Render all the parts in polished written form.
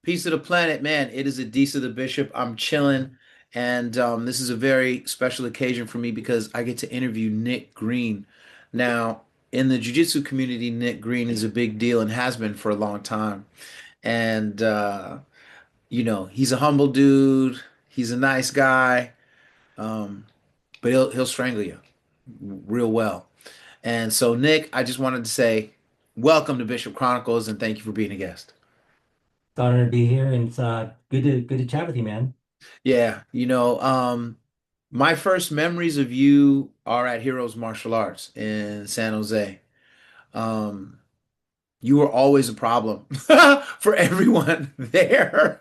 Peace of the planet, man. It is a Deece of the Bishop. I'm chilling, and this is a very special occasion for me because I get to interview Nick Greene. Now, in the jiu-jitsu community, Nick Greene is a big deal and has been for a long time. And he's a humble dude. He's a nice guy, um, but he'll strangle you real well. And so, Nick, I just wanted to say, welcome to Bishop Chronicles, and thank you for being a guest. It's an honor to be here, and it's good to chat with you, man. Yeah, my first memories of you are at Heroes Martial Arts in San Jose. Um, you were always a problem for everyone there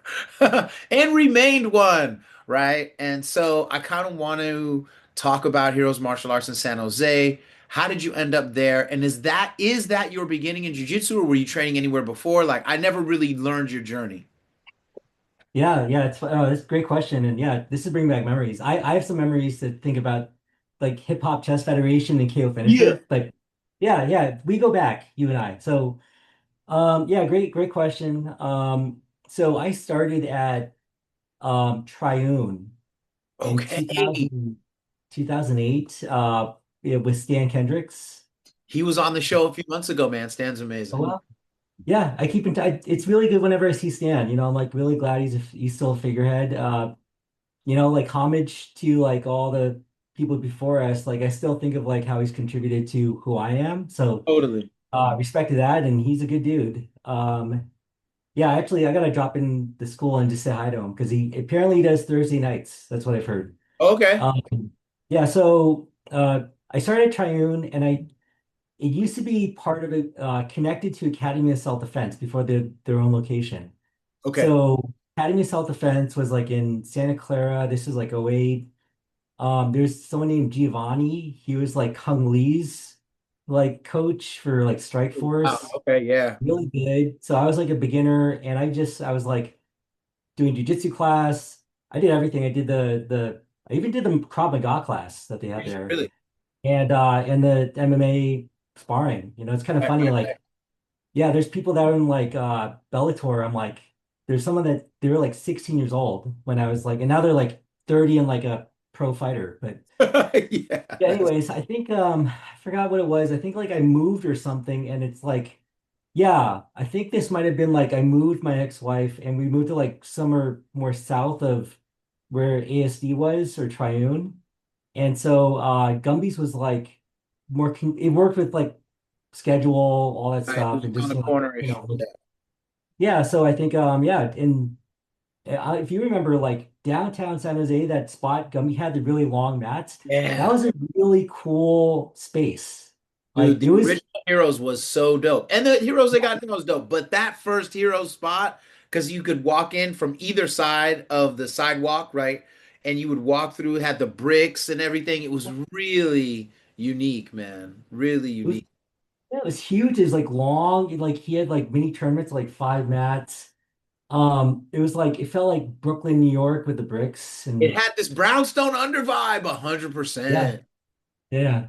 and remained one, right? And so I kind of want to talk about Heroes Martial Arts in San Jose. How did you end up there? And is that your beginning in jiu-jitsu or were you training anywhere before? Like I never really learned your journey. Yeah, it's a great question, and yeah, this is bringing back memories. I have some memories to think about, like Hip Hop Chess Federation and KO Yeah. Finisher. Like, yeah, we go back, you and I. So, yeah, great question. So I started at Triune in Okay. 2008, with Stan Kendricks. He was on the show a few months ago, man. Stan's amazing. Oh, yeah, I keep in touch. It's really good whenever I see Stan. I'm like really glad he's still a figurehead. Like homage to like all the people before us. Like I still think of like how he's contributed to who I am. So Totally. respect to that, and he's a good dude. Yeah, actually, I gotta drop in the school and just say hi to him because he apparently does Thursday nights. That's what I've heard. Okay. Yeah, so I started Triune, and it used to be part of it, connected to Academy of Self-Defense before their own location. Okay. So Academy of Self-Defense was like in Santa Clara. This is like '08. There's someone named Giovanni. He was like Kung Lee's like coach for like Strike Wow. Force. Okay. Yeah. Really good. So I was like a beginner, and I was like doing jujitsu class. I did everything. I even did the Krav Maga class that they had there, Really. and the MMA sparring. It's kind of Right, funny. right, right. Like, yeah, there's people that are in like Bellator. I'm like, there's someone that they were like 16 years old when I was like, and now they're like 30 and like a pro fighter. But Yeah. yeah, anyways, I think I forgot what it was. I think like I moved or something, and it's like, yeah, I think this might have been like I moved my ex-wife and we moved to like somewhere more south of where ASD was or Triune. And so Gumby's was like it worked with like schedule, all that Right. It stuff, was and on just the corner-ish. Yeah. yeah. So I think yeah, and if you remember like downtown San Jose, that spot Gumby had the really long mats. That Yeah. was a really cool space. Dude, Like the it was, original Heroes was so dope. And the Heroes they got now is dope. But that first Heroes spot, because you could walk in from either side of the sidewalk, right? And you would walk through, had the bricks and everything. It was really unique, man. Really it was unique. Yeah, it was huge. It was like long. Like he had like mini tournaments, like 5 mats. It was like it felt like Brooklyn, New York with the bricks It and had this brownstone under vibe, yeah, 100%. yeah.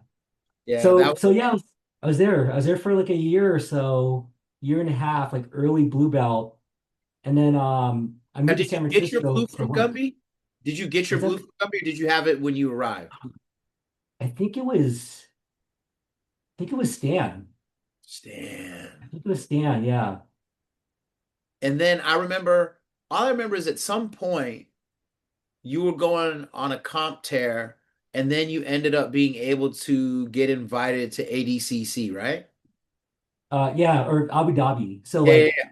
Yeah, So that so yeah, I was there. I was there for like a year or so, year and a half, like early blue belt. And then I Now, moved to did you San get your Francisco blue for from work. Gumby? Did you get your Was that blue from Gumby, or did you have it when you arrived? I think it was I think it was Stan. I Stan. think it was Stan, yeah. And then all I remember is at some point you were going on a comp tear, and then you ended up being able to get invited to ADCC, right? Yeah, or Abu Dhabi. So Yeah, yeah,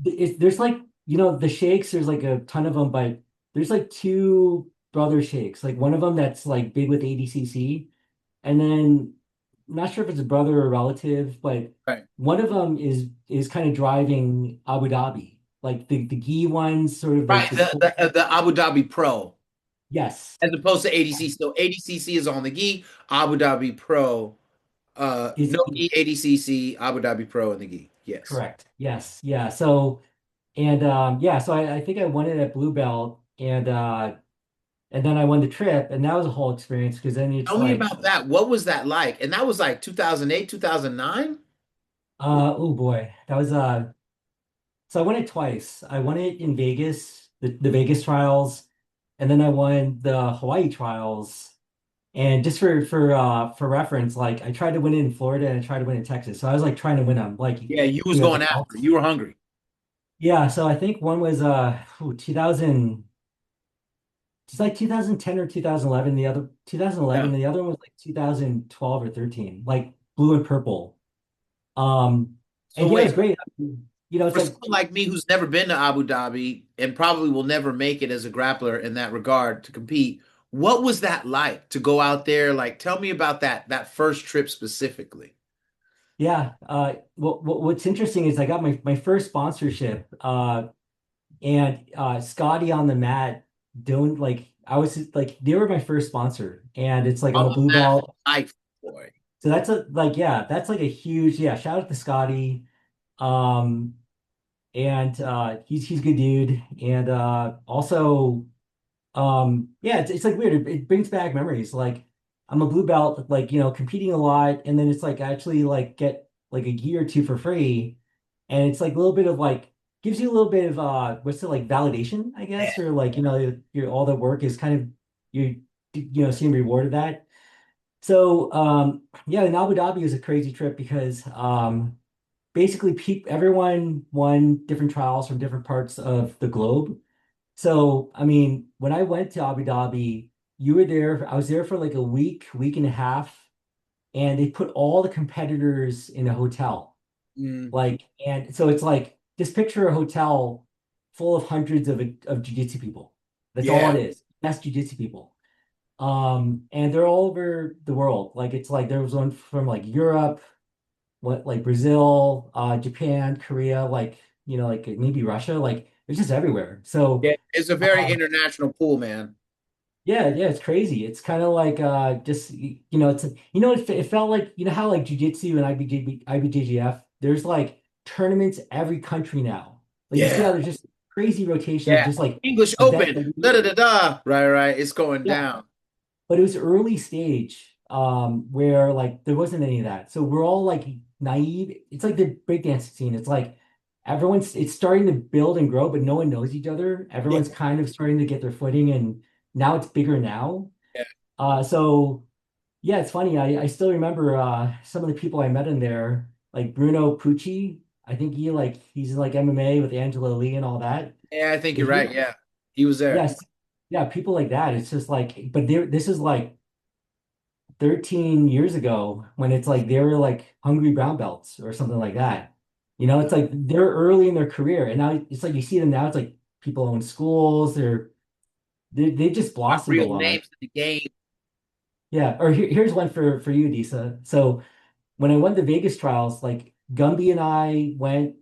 like there's like the shakes, there's like a ton of them, but there's like two brother shakes, like one of them that's like big with ADCC, and then I'm not sure if it's a brother or a relative, but yeah. Right. one of them is kind of driving Abu Dhabi, like the gi ones, sort of Right. the sport. The Abu Dhabi Pro, Yes, as opposed to ADCC. So ADCC is on the gi, Abu Dhabi Pro, is no gi ADCC, Abu Dhabi Pro in the gi. Yes. correct. Yes, yeah. So and yeah, so I think I won it at blue belt, and then I won the trip, and that was a whole experience because then it's Tell me like about that. What was that like? And that was like 2008, 2009? oh boy, that was So I won it twice. I won it in Vegas, the Vegas trials, and then I won the Hawaii trials. And just for reference, like I tried to win it in Florida and I tried to win it in Texas. So I was like trying to win them, like Yeah, you was the going after. belts. You were hungry. Yeah, so I think one was 2000, it's like 2010 or 2011. The other 2011, Yeah. and the other one was like 2012 or 13, like blue and purple. Um, So and yeah, it was wait, great. It's for like, someone like me who's never been to Abu Dhabi and probably will never make it as a grappler in that regard to compete, what was that like to go out there? Like, tell me about that first trip specifically. yeah. What's interesting is I got my first sponsorship, and Scotty on the mat doing like I was like they were my first sponsor, and it's like I'm On a the blue mat for belt, life, boy. so that's a like yeah, that's like a huge yeah. Shout out to Scotty, um, and he's a good dude, and also. Yeah, it's like weird. It brings back memories. Like I'm a blue belt, like, competing a lot, and then it's like I actually like get like a gi or two for free. And it's like a little bit of like gives you a little bit of what's it like validation, I guess, or like, your all the work is kind of seeing rewarded that. So yeah, in Abu Dhabi is a crazy trip because basically everyone won different trials from different parts of the globe. So, I mean, when I went to Abu Dhabi, you were there. I was there for like a week, week and a half, and they put all the competitors in a hotel. Mm, Like, and so it's like just picture a hotel full of hundreds of jiu-jitsu people. That's all yeah, it is. That's jiu-jitsu people. And they're all over the world. Like it's like there was one from like Europe, what like Brazil, Japan, Korea, like like maybe Russia. Like it's just everywhere. So. yeah. It's a very um, international pool, man. Yeah, it's crazy. It's kind of like just it's it felt like how like jiu-jitsu and IBJJF, there's like tournaments every country now. Like you see how Yeah, there's just crazy rotation of yeah. just like English event Open. like, Da da da da. Right, right. It's going yeah, down. but it was early stage where like there wasn't any of that. So we're all like naive. It's like the breakdance scene. It's like it's starting to build and grow, but no one knows each other. Yeah, Everyone's kind of starting to get their footing and now it's bigger now. yeah. So yeah, it's funny. I still remember some of the people I met in there, like Bruno Pucci. I think he's like MMA with Angela Lee and all that. Yeah, I think you're If you right. Yeah, he was there. Yes, yeah, people like that. It's just like, but this is like 13 years ago when it's like they were like hungry brown belts or something like that. It's like they're early in their career, and now it's like you see them now. It's like people own schools. They just Got blossomed a real lot. names in the game. Yeah. Or here's one for you, Disa. So when I won the Vegas trials, like Gumby and I went,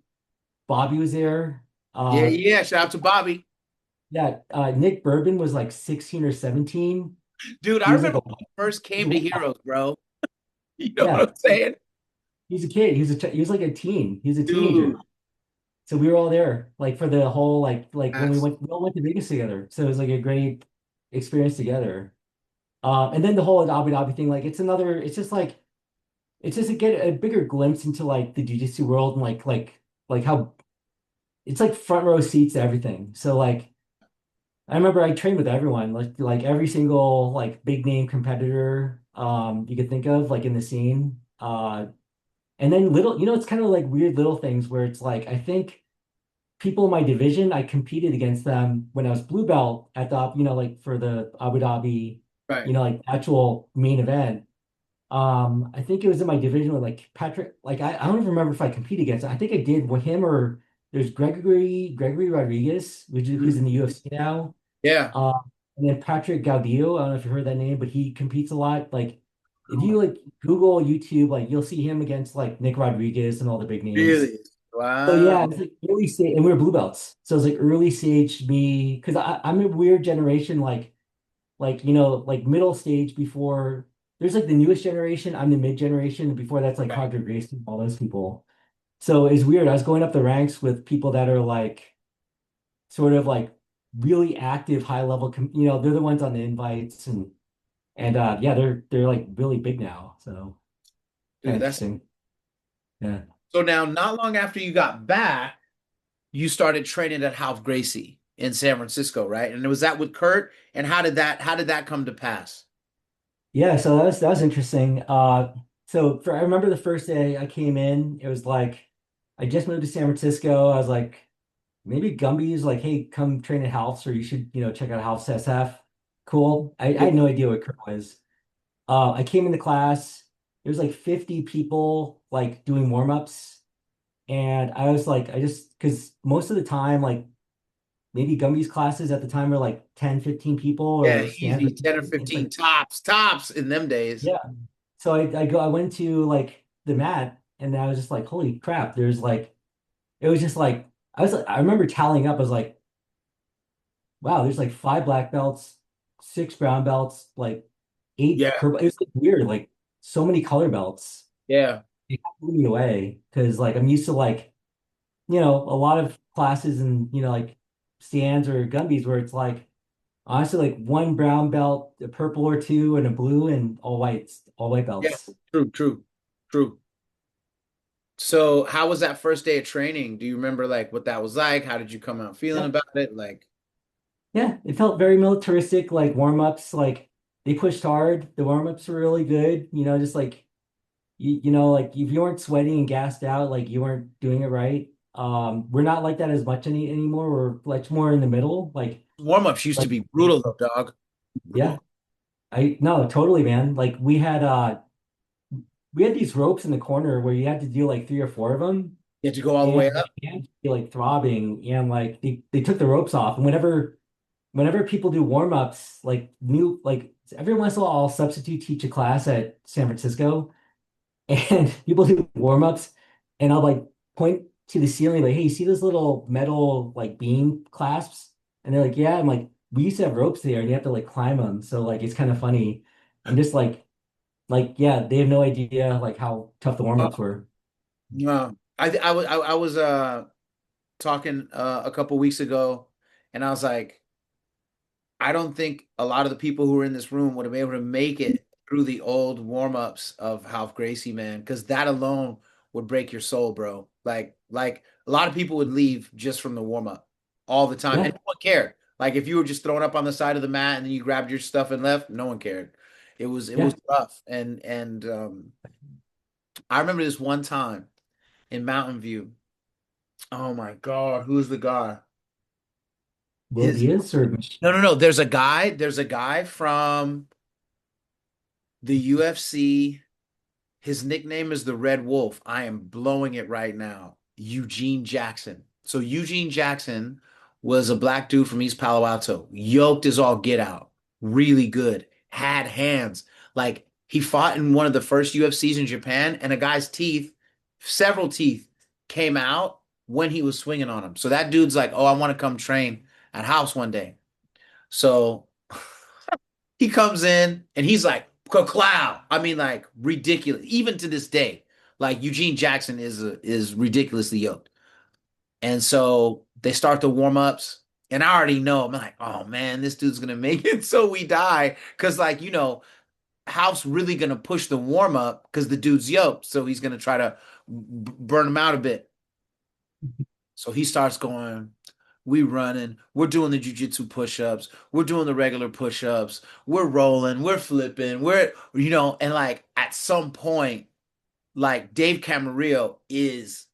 Bobby was there. Yeah, Uh, yeah. Shout out to Bobby. yeah, Nick Bourbon was like 16 or 17. Dude, I He was like remember when I first he's came a to white belt. Heroes, bro. You know what Yeah, I'm saying? he's a kid. He was like a teen. He was a Dude, teenager. So we were all there, like for the whole like when that's we all went to Vegas together. So it was like a great experience together. And then the whole Abu Dhabi thing, like it's just to get a bigger glimpse into like the jiu-jitsu world and like how it's like front row seats to everything. So like I remember I trained with everyone, like every single like big name competitor you could think of like in the scene. And then it's kind of like weird little things where it's like I think people in my division, I competed against them when I was blue belt at the like for the Abu Dhabi, right. like actual main event. I think it was in my division with like Patrick. Like I don't even remember if I competed against him. I think I did with him or there's Gregory Rodriguez, who's Mhm. in the UFC now. Yeah. Uh, and then Patrick Gaudillo. I don't know if you heard that name, but he competes a lot. Like if you like Google YouTube, like you'll see him against like Nick Rodriguez and all the big names. Really? So Wow. yeah, it's like early stage, and we were blue belts. So it's like early stage me, because I'm a weird generation, like like middle stage before there's like the newest generation. I'm the mid generation, and before that's like Right. Roger Gracie, all those people. So it's weird. I was going up the ranks with people that are like sort of like really active, high level. They're the ones on the invites, and yeah, they're like really big now. So kind Dude, of that's interesting. Yeah. so now not long after you got back. you started training at Half Gracie in San Francisco, right? And was that with Kurt? And how did that come to pass? Yeah, so that was interesting. I remember the first day I came in, it was like I just moved to San Francisco. I was like, maybe Gumby's like, hey, come train at Half's, or you should, check out Half's SF. Cool. I had no idea what Kurt was. I came into class, there was like 50 people like doing warm-ups. And I was like, because most of the time, like maybe Gumby's classes at the time were like 10, 15 people Yeah, or stands easy. or 10 or something. It's 15 like, tops in them days. yeah. So I went to like the mat and I was just like, holy crap, there's like, it was just like, I remember tallying up, I was like, wow, there's like 5 black belts, 6 brown belts, like eight Yeah, purple. It was like weird, like so many color belts. yeah, It blew me away because like I'm used to like, a lot of classes and, like stands or Gumbies where it's like, honestly, like one brown belt, a purple or two, and a blue and all white yeah. belts. True, true, true. So, how was that first day of training? Do you remember like what that was like? How did you come out feeling Yeah. about it? Like, Yeah, it felt very militaristic, like warm-ups, like they pushed hard. The warm-ups were really good, just like like if you weren't sweating and gassed out, like you weren't doing it right. We're not like that as much anymore. We're like more in the middle. warm-ups used to Like be brutal though, dog. yeah, Brutal. I no, totally, man. Like we had these ropes in the corner where you had to do like 3 or 4 of them, You had to go all the and way my up. hands would be like throbbing, and like they took the ropes off. And whenever people do warm-ups, like every once in a while I'll substitute teach a class at San Francisco, and people do warm-ups, and I'll like point to the ceiling, like, hey, you see those little metal like beam clasps? And they're like, yeah. I'm like, we used to have ropes there and you have to like climb them. So like it's kind of funny. And just yeah, they have no idea like how tough the warm-ups were. No, I was talking a couple weeks ago, and I was like, I don't think a lot of the people who were in this room would have been able to make it through the old warm-ups of Half Gracie, man, because that alone would break your soul, bro. Like a lot of people would leave just from the warm-up all the time, and Yeah, no one cared. Like if you were just thrown up on the side of the mat and then you grabbed your stuff and left, no one cared. It was yeah. tough, and I remember this one time in Mountain View. Oh my God, who's the guy? Will His Diaz or No, no, no. There's a guy from the UFC. His nickname is the Red Wolf. I am blowing it right now. Eugene Jackson. So Eugene Jackson was a black dude from East Palo Alto. Yoked as all get out. Really good. Had hands. Like he fought in one of the first UFCs in Japan, and a guy's teeth, several teeth, came out when he was swinging on him. So that dude's like, "Oh, I want to come train at House one day." So he comes in and he's like, "Clow." I mean, like ridiculous. Even to this day, like Eugene Jackson is ridiculously yoked. And so they start the warm ups, and I already know. I'm like, "Oh man, this dude's gonna make it so we die." Because like House really gonna push the warm up because the dude's yoked, so he's gonna try to burn him out a bit. So he starts going, we running, we're doing the jujitsu push-ups, we're doing the regular push-ups, we're rolling, we're flipping, and like at some point, like Dave Camarillo is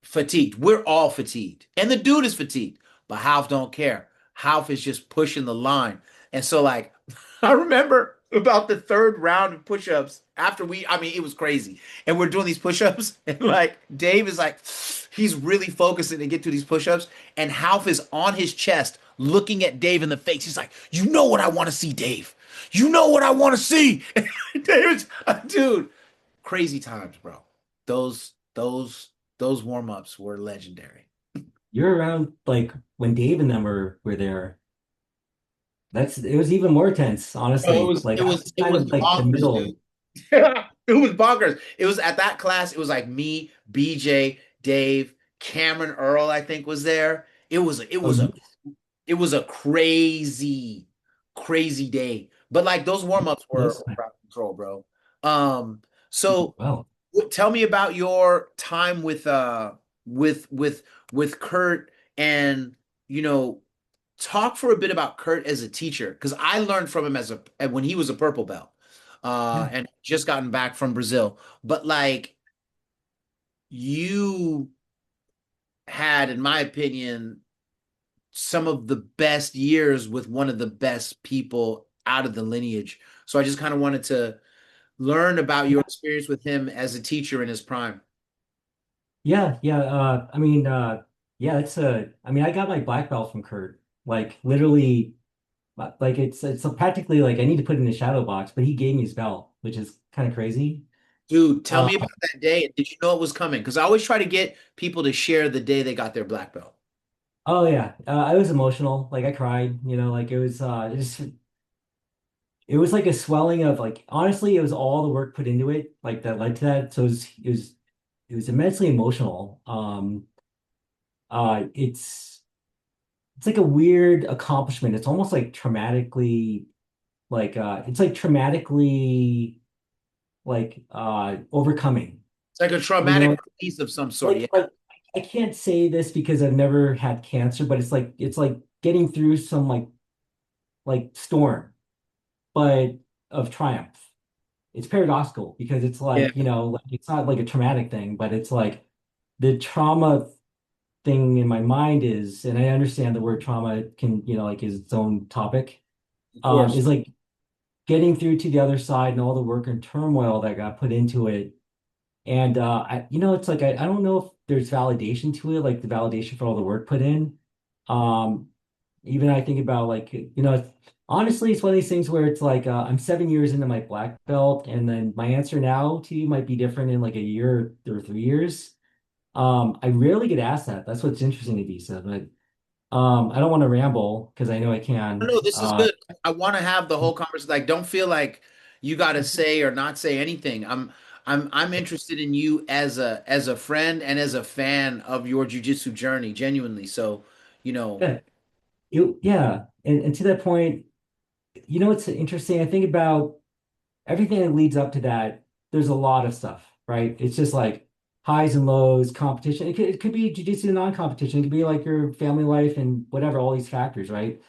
fatigued. We're all fatigued. And the dude is fatigued. But Half don't care. Half is just pushing the line. And so like I remember about the third round of push-ups after I mean, it was crazy. And we're doing these push-ups, and like Dave is like, he's really focusing to get to these push-ups, and Half is on his chest looking at Dave in the face. He's like, you know what I want to see, Dave. You know what I want to see. David's, dude, crazy times, bro. Those warm-ups were legendary. you're around like when Dave and them were there. It was even more tense, Oh, it honestly. was Like it I was was it kind was of like the bonkers, dude. middle. It was bonkers. It was at that class, it was like me, BJ, Dave, Cameron Earl, I think was there. It was it Oh, was a it was a crazy, crazy day. But like those warm-ups were yes. out of control, bro. Um, so Well, tell me about your time with with Kurt and you know, talk for a bit about Kurt as a teacher because I learned from him as a when he was a purple belt, Yeah. and just gotten back from Brazil. But like you had, in my opinion, some of the best years with one of the best people out of the lineage. So I just kind of wanted to learn about your experience with him as a teacher in his prime. Yeah. Yeah, it's I mean, I got my black belt from Kurt. Like literally, like it's practically like I need to put it in the shadow box, but he gave me his belt, which is kind of crazy. Dude, tell Uh, me about that day. Did you know it was coming? Because I always try to get people to share the day they got their black belt. oh yeah, I was emotional. Like I cried. Like it was like a swelling of like honestly, it was all the work put into it, like that led to that. So it was immensely emotional. Uh, it's it's like a weird accomplishment. It's almost like traumatically it's like traumatically overcoming. It's like a You traumatic know, release of some sort. like Yeah, like I can't say this because I've never had cancer, but it's like getting through some storm, but of triumph. It's paradoxical because it's yeah, like it's not like a traumatic thing, but it's like the trauma thing in my mind is, and I understand the word trauma can, like is its own topic, of course. is like getting through to the other side and all the work and turmoil that got put into it. And it's like I don't know if there's validation to it, like the validation for all the work put in. Um, Even I think about honestly, it's one of these things where it's like I'm 7 years into my black belt, and then my answer now to you might be different in like a year or 3 years. I rarely get asked that. That's what's interesting to Visa, but I don't want to ramble because I know I can. No, this is good. I want to have the whole conversation. Like, don't feel like you got to say or not say anything. I'm interested in you as a friend and as a fan of your jujitsu journey, genuinely. So, you know, Yeah, yeah, and to that point, what's interesting? I think about everything that leads up to that, there's a lot of stuff, right? It's just like highs and lows, competition. It could be jujitsu non-competition. It could be like your family life and whatever, all these factors, right?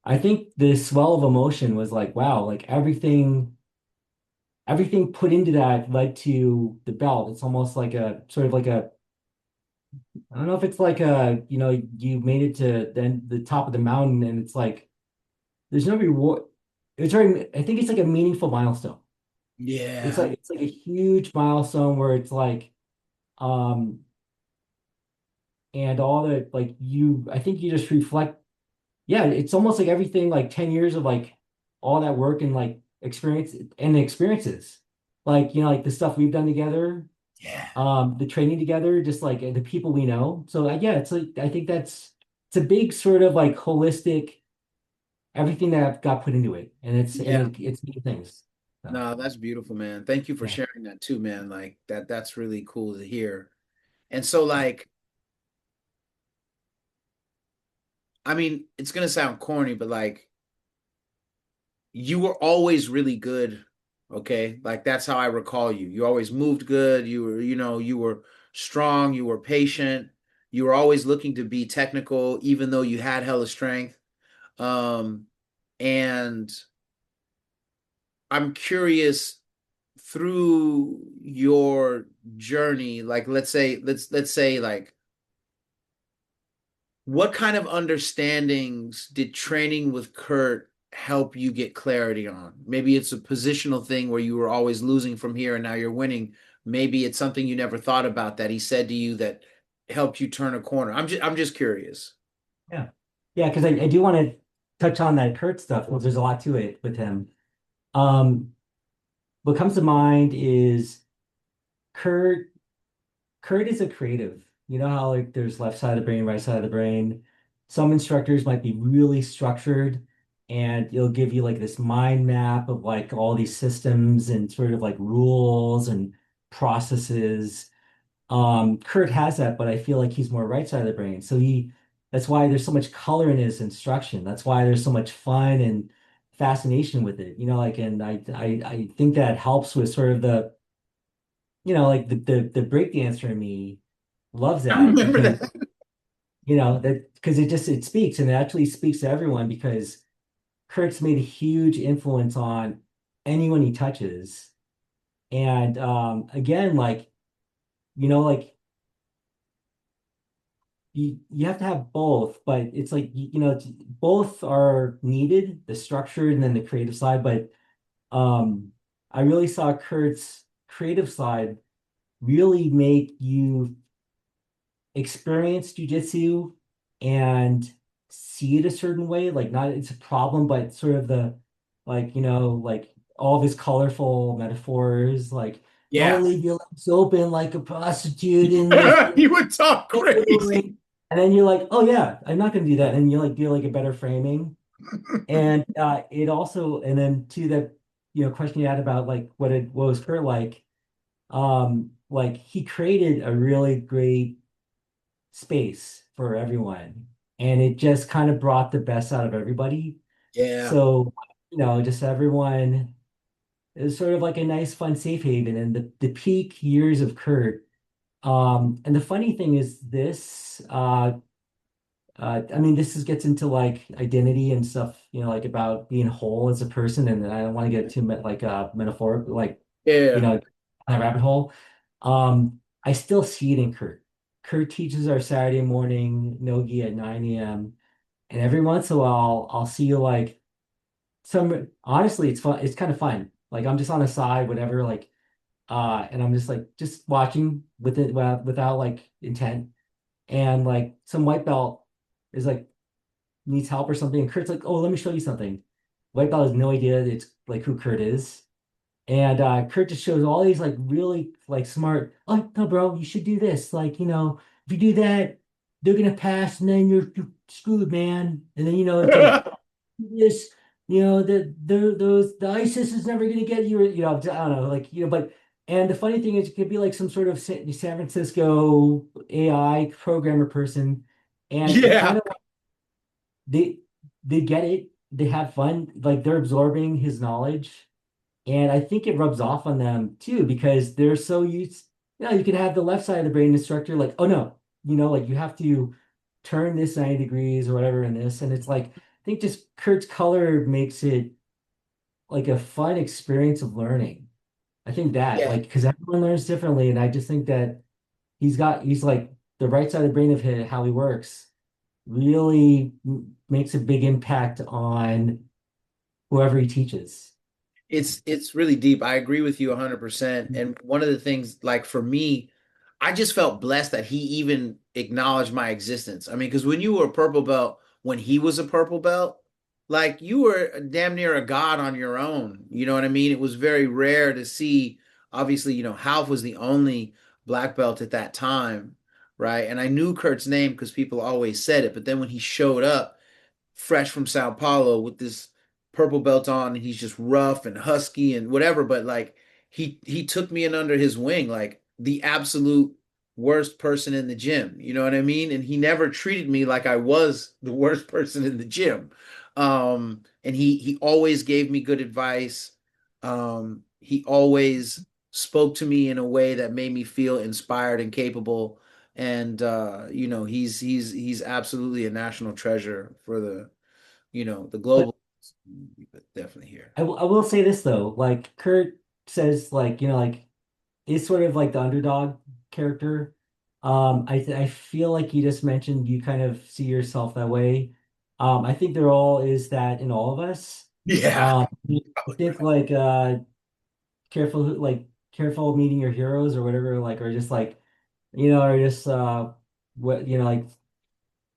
I think the swell of emotion was like, wow, like everything put into that led to the belt. It's almost like a sort of like I don't know if it's like you made it to then the top of the mountain and it's like there's no reward. I think it's like a meaningful milestone. It's yeah, like it's like a huge milestone where it's like um and all the like I think you just reflect, yeah, it's almost like everything like 10 years of like all that work and like experience and the experiences. Like, like the stuff we've done together, yeah, the training together, just like the people we know. So yeah, it's like I think it's a big sort of like holistic everything that got put into it. And yeah. it's new things. So No, that's beautiful, man. Thank you for yeah. sharing that too, man. Like that's really cool to hear. And so, like, I mean, it's gonna sound corny, but like you were always really good. Okay. Like that's how I recall you. You always moved good. You were, you were strong. You were patient. You were always looking to be technical, even though you had hella strength. Um, and I'm curious through your journey, like let's say like what kind of understandings did training with Kurt help you get clarity on? Maybe it's a positional thing where you were always losing from here and now you're winning. Maybe it's something you never thought about that he said to you that helped you turn a corner. I'm just curious. Yeah. Yeah, because I do want to touch on that Kurt stuff because there's a lot to it with him. Um, what comes to mind is Kurt. Kurt is a creative. You know how like there's left side of the brain, right side of the brain. Some instructors might be really structured and it'll give you like this mind map of like all these systems and sort of like rules and processes. Kurt has that, but I feel like he's more right side of the brain. That's why there's so much color in his instruction. That's why there's so much fun and fascination with it. And I think that helps with sort of like the break dancer in me loves I that remember because that. that because it speaks and it actually speaks to everyone because Kurt's made a huge influence on anyone he touches. And again, like, like you have to have both, but it's like both are needed, the structure and then the creative side. But I really saw Kurt's creative side really make you experience jujitsu and see it a certain way, like not it's a problem, but sort of the like all of his colorful metaphors, like don't Yeah. leave your legs open like a prostitute in the You would talk crazy. ring. And then you're like, oh yeah, I'm not gonna do that. And you like do like a better framing. And it also, and then to the question you had about like what was Kurt like he created a really great space for everyone. And it just kind of brought the best out of everybody. Yeah. So, just everyone is sort of like a nice, fun safe haven. And the peak years of Kurt. And the funny thing is this, I mean, gets into like identity and stuff, like about being whole as a person. And I don't want to get too like metaphoric, like, Yeah. a rabbit hole. I still see it in Kurt. Kurt teaches our Saturday morning nogi at 9 a.m. And every once in a while, I'll see like honestly, it's fun. It's kind of fun. Like I'm just on the side, whatever, like, and I'm just like, just watching with it without like intent. And like some white belt is like, needs help or something. And Kurt's like, oh, let me show you something. White belt has no idea it's like who Kurt is. And Kurt just shows all these like really like smart, oh no, bro, you should do this. Like, if you do that, they're gonna pass and then you're screwed, man. And then it's like this, the ISIS is never gonna get you, I don't know, like, but and the funny thing is it could be like some sort of San Francisco AI programmer person, and it Yeah. kind of they they get it, they have fun, like they're absorbing his knowledge. And I think it rubs off on them too, because they're so used, you can have the left side of the brain instructor like, oh no, like you have to turn this 90 degrees or whatever in this. And it's like, I think just Kurt's color makes it like a fun experience of learning. I think that, Yeah. like, because everyone learns differently. And I just think that he's like the right side of the brain of how he works really makes a big impact on whoever he teaches. It's really deep. I agree with you 100%. And one of the things, like for me, I just felt blessed that he even acknowledged my existence. I mean, because when you were a purple belt, when he was a purple belt, like you were damn near a god on your own. You know what I mean? It was very rare to see. Obviously, Half was the only black belt at that time, right? And I knew Kurt's name because people always said it. But then when he showed up, fresh from Sao Paulo with this purple belt on, and he's just rough and husky and whatever. But like he took me in under his wing, like the absolute worst person in the gym. You know what I mean? And he never treated me like I was the worst person in the gym. And he always gave me good advice. He always spoke to me in a way that made me feel inspired and capable. And he's absolutely a national treasure for the But global, but definitely here. I will say this though, like Kurt says, like, like is sort of like the underdog character. I feel like you just mentioned you kind of see yourself that way. I think there all is that in all of us. Yeah. I think like careful meeting your heroes or whatever, like or just like, or just what like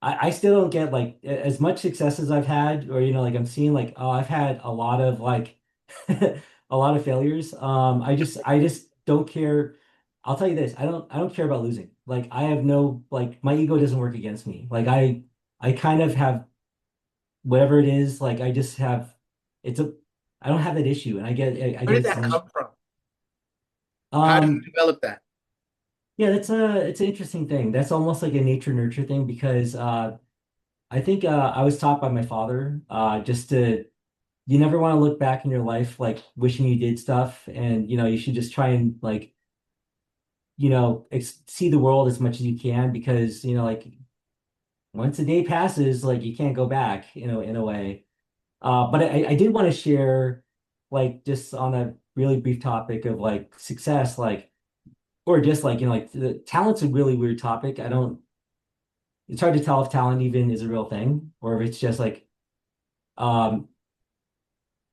I still don't get like as much success as I've had, or like I'm seeing like, oh, I've had a lot of like a lot of failures. I just don't care. I'll tell you this, I don't care about losing. Like I have no like my ego doesn't work against me. Like I kind of have whatever it is, like I just have it's a I don't have that issue and I Where get did it that some come from? How did um you develop that? yeah, it's an interesting thing. That's almost like a nature nurture thing because I think I was taught by my father just to you never want to look back in your life like wishing you did stuff, and you should just try and like see the world as much as you can because like once a day passes, like you can't go back, in a way. But I did want to share, like, just on a really brief topic of like success, like, or just like, like the talent's a really weird topic. I don't, it's hard to tell if talent even is a real thing or if it's just like, um,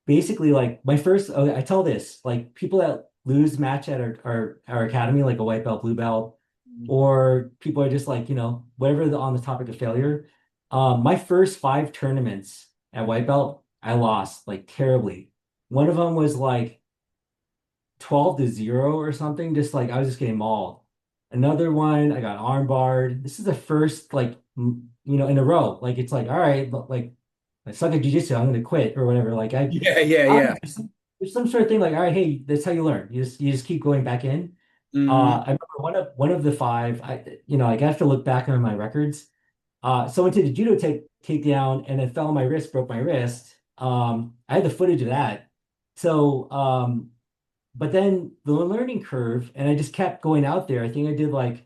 basically like my first, oh, I tell this, like people that lose match at our academy, like a white belt, blue belt, or people are just like, whatever on the topic of failure. My first 5 tournaments at white belt, I lost like terribly. One of them was like 12-0 or something, just like I was just getting mauled. Another one, I got armbarred. This is the first like in a row. Like it's like, all right, like I suck at jiu-jitsu, I'm gonna quit or whatever. Like Yeah, yeah, I don't yeah. know, there's some sort of thing like, all right, hey, that's how you learn. You just keep going back in. Hmm. I remember one of the 5, I have to look back on my records. Someone did a judo takedown and then fell on my wrist, broke my wrist. I had the footage of that. So but then the learning curve, and I just kept going out there. I think I did like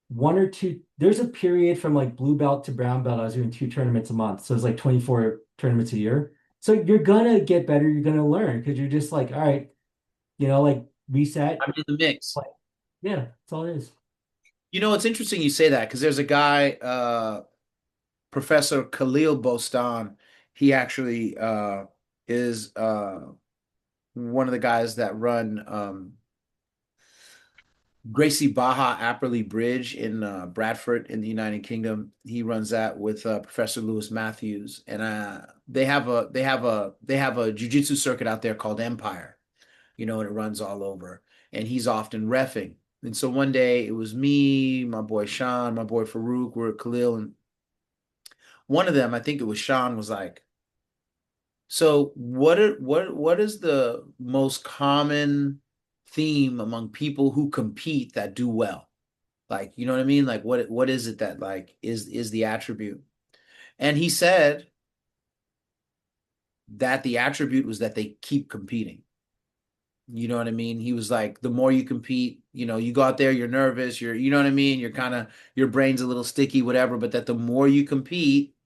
one or two. There's a period from like blue belt to brown belt. I was doing 2 tournaments a month. So it's like 24 tournaments a year. So you're gonna get better. You're gonna learn because you're just like, all right, like reset. I'm in the mix. Like, yeah, that's all it is. It's interesting you say that because there's a guy, Professor Khalil Bostan. He actually is one of the guys that run Gracie Baja Apperly Bridge in Bradford in the United Kingdom. He runs that with Professor Lewis Matthews, and they have a jiu-jitsu circuit out there called Empire. And it runs all over. And he's often reffing. And so one day it was me, my boy Sean, my boy Farouk, we're at Khalil, and one of them, I think it was Sean, was like, "So what is the most common theme among people who compete that do well? Like, you know what I mean? Like what is it that like is the attribute?" And he said that the attribute was that they keep competing. You know what I mean? He was like, the more you compete, you go out there, you're nervous, you know what I mean? You're kind of, your brain's a little sticky, whatever, but that the more you compete,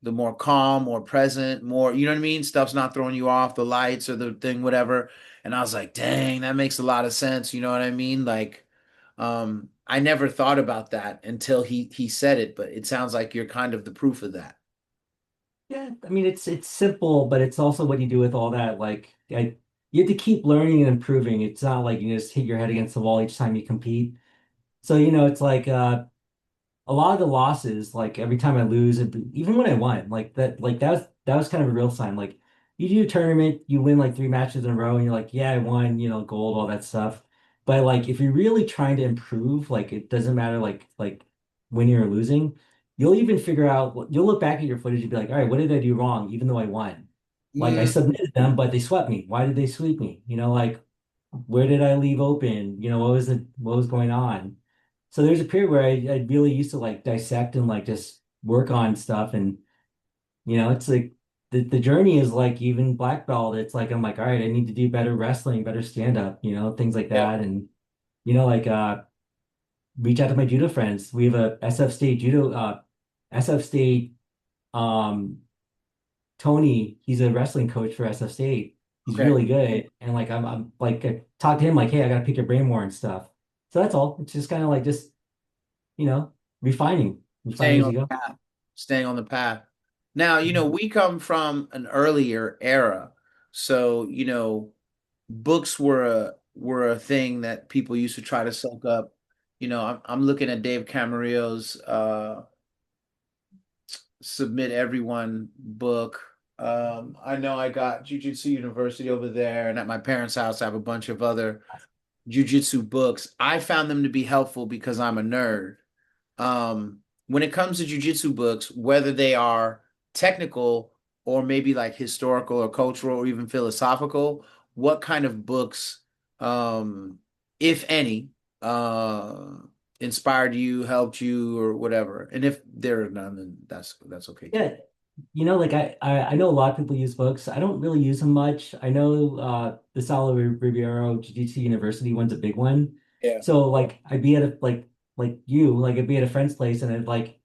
the more calm, more present, more, you know what I mean? Stuff's not throwing you off, the lights or the thing, whatever. And I was like, dang, that makes a lot of sense. You know what I mean? Like, I never thought about that until he said it, but it sounds like you're kind of the proof of that. Yeah, I mean it's simple, but it's also what you do with all that. Like you have to keep learning and improving. It's not like you just hit your head against the wall each time you compete. So it's like a lot of the losses, like every time I lose, and even when I won, like that was kind of a real sign. Like you do a tournament, you win like 3 matches in a row, and you're like, yeah, I won, gold, all that stuff. But like if you're really trying to improve, like it doesn't matter like winning or losing, you'll even figure out. You'll look back at your footage and be like, all right, what did I do wrong, even though I won? Like I Mm, submitted them, but they swept me. Why did they sweep me? Like where did I leave open? What was going on? So there's a period where I really used to like dissect and like just work on stuff. And it's like the journey is like even black belt. It's like I'm like, all right, I need to do better wrestling, better stand up, things like yeah. that. And like reach out to my judo friends. We have a SF State judo SF State um Tony, he's a wrestling coach for SF State. He's Okay. really good. And like I'm like I talk to him like, hey, I gotta pick your brain more and stuff. So that's all. It's just kind of like just, you know, refining Staying as on you go. the path, staying on the path. Now, Mhm. we come from an earlier era. So, books were a thing that people used to try to soak up. I'm looking at Dave Camarillo's Submit Everyone book. I know I got Jiu-Jitsu University over there, and at my parents' house, I have a bunch of other Jiu-Jitsu books. I found them to be helpful because I'm a nerd. When it comes to jujitsu books, whether they are technical or maybe like historical or cultural or even philosophical, what kind of books, if any, uh, inspired you, helped you, or whatever? And if there are none, then that's okay too. Yeah, like I know a lot of people use books. I don't really use them much. I know the Saulo Ribeiro Jiu-Jitsu University one's a big one. Yeah. So like I'd be at a like you, like I'd be at a friend's place and I'd like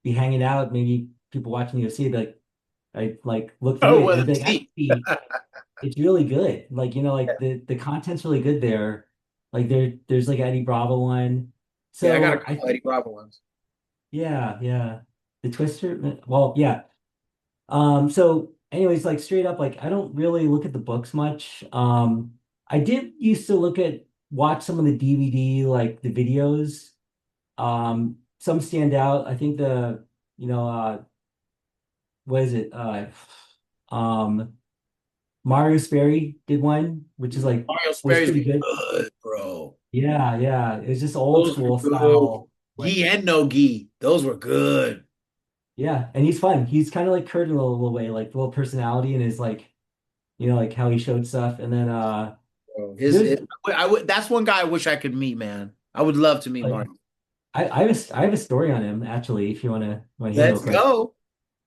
be hanging out, maybe people watching UFC, be like I like look through Oh, it well, and be let's like, see. actually, it's really good. Like, like the content's really good there. Like there's like Eddie Bravo one. Yeah, I got a So I couple think Eddie Bravo ones. yeah, yeah. The Twister, well, yeah. So anyways, like straight up, like I don't really look at the books much. I did used to watch some of the DVD, like the videos. Some stand out. I think you know, what is it? Um, Mario Sperry did one, which is like Mario was Sperry's pretty good. good, bro. Yeah, yeah. It was just old Those were school good. style. Like, Gi and no gi. Those were good. yeah, and he's fun. He's kind of like Kurt in a little way, like a little personality and his like, like how he showed stuff. And then Bro. there's That's one guy I wish I could meet, man. I would love to meet like Mario. I have a story on him actually, if you want to hear real Let's quick. go.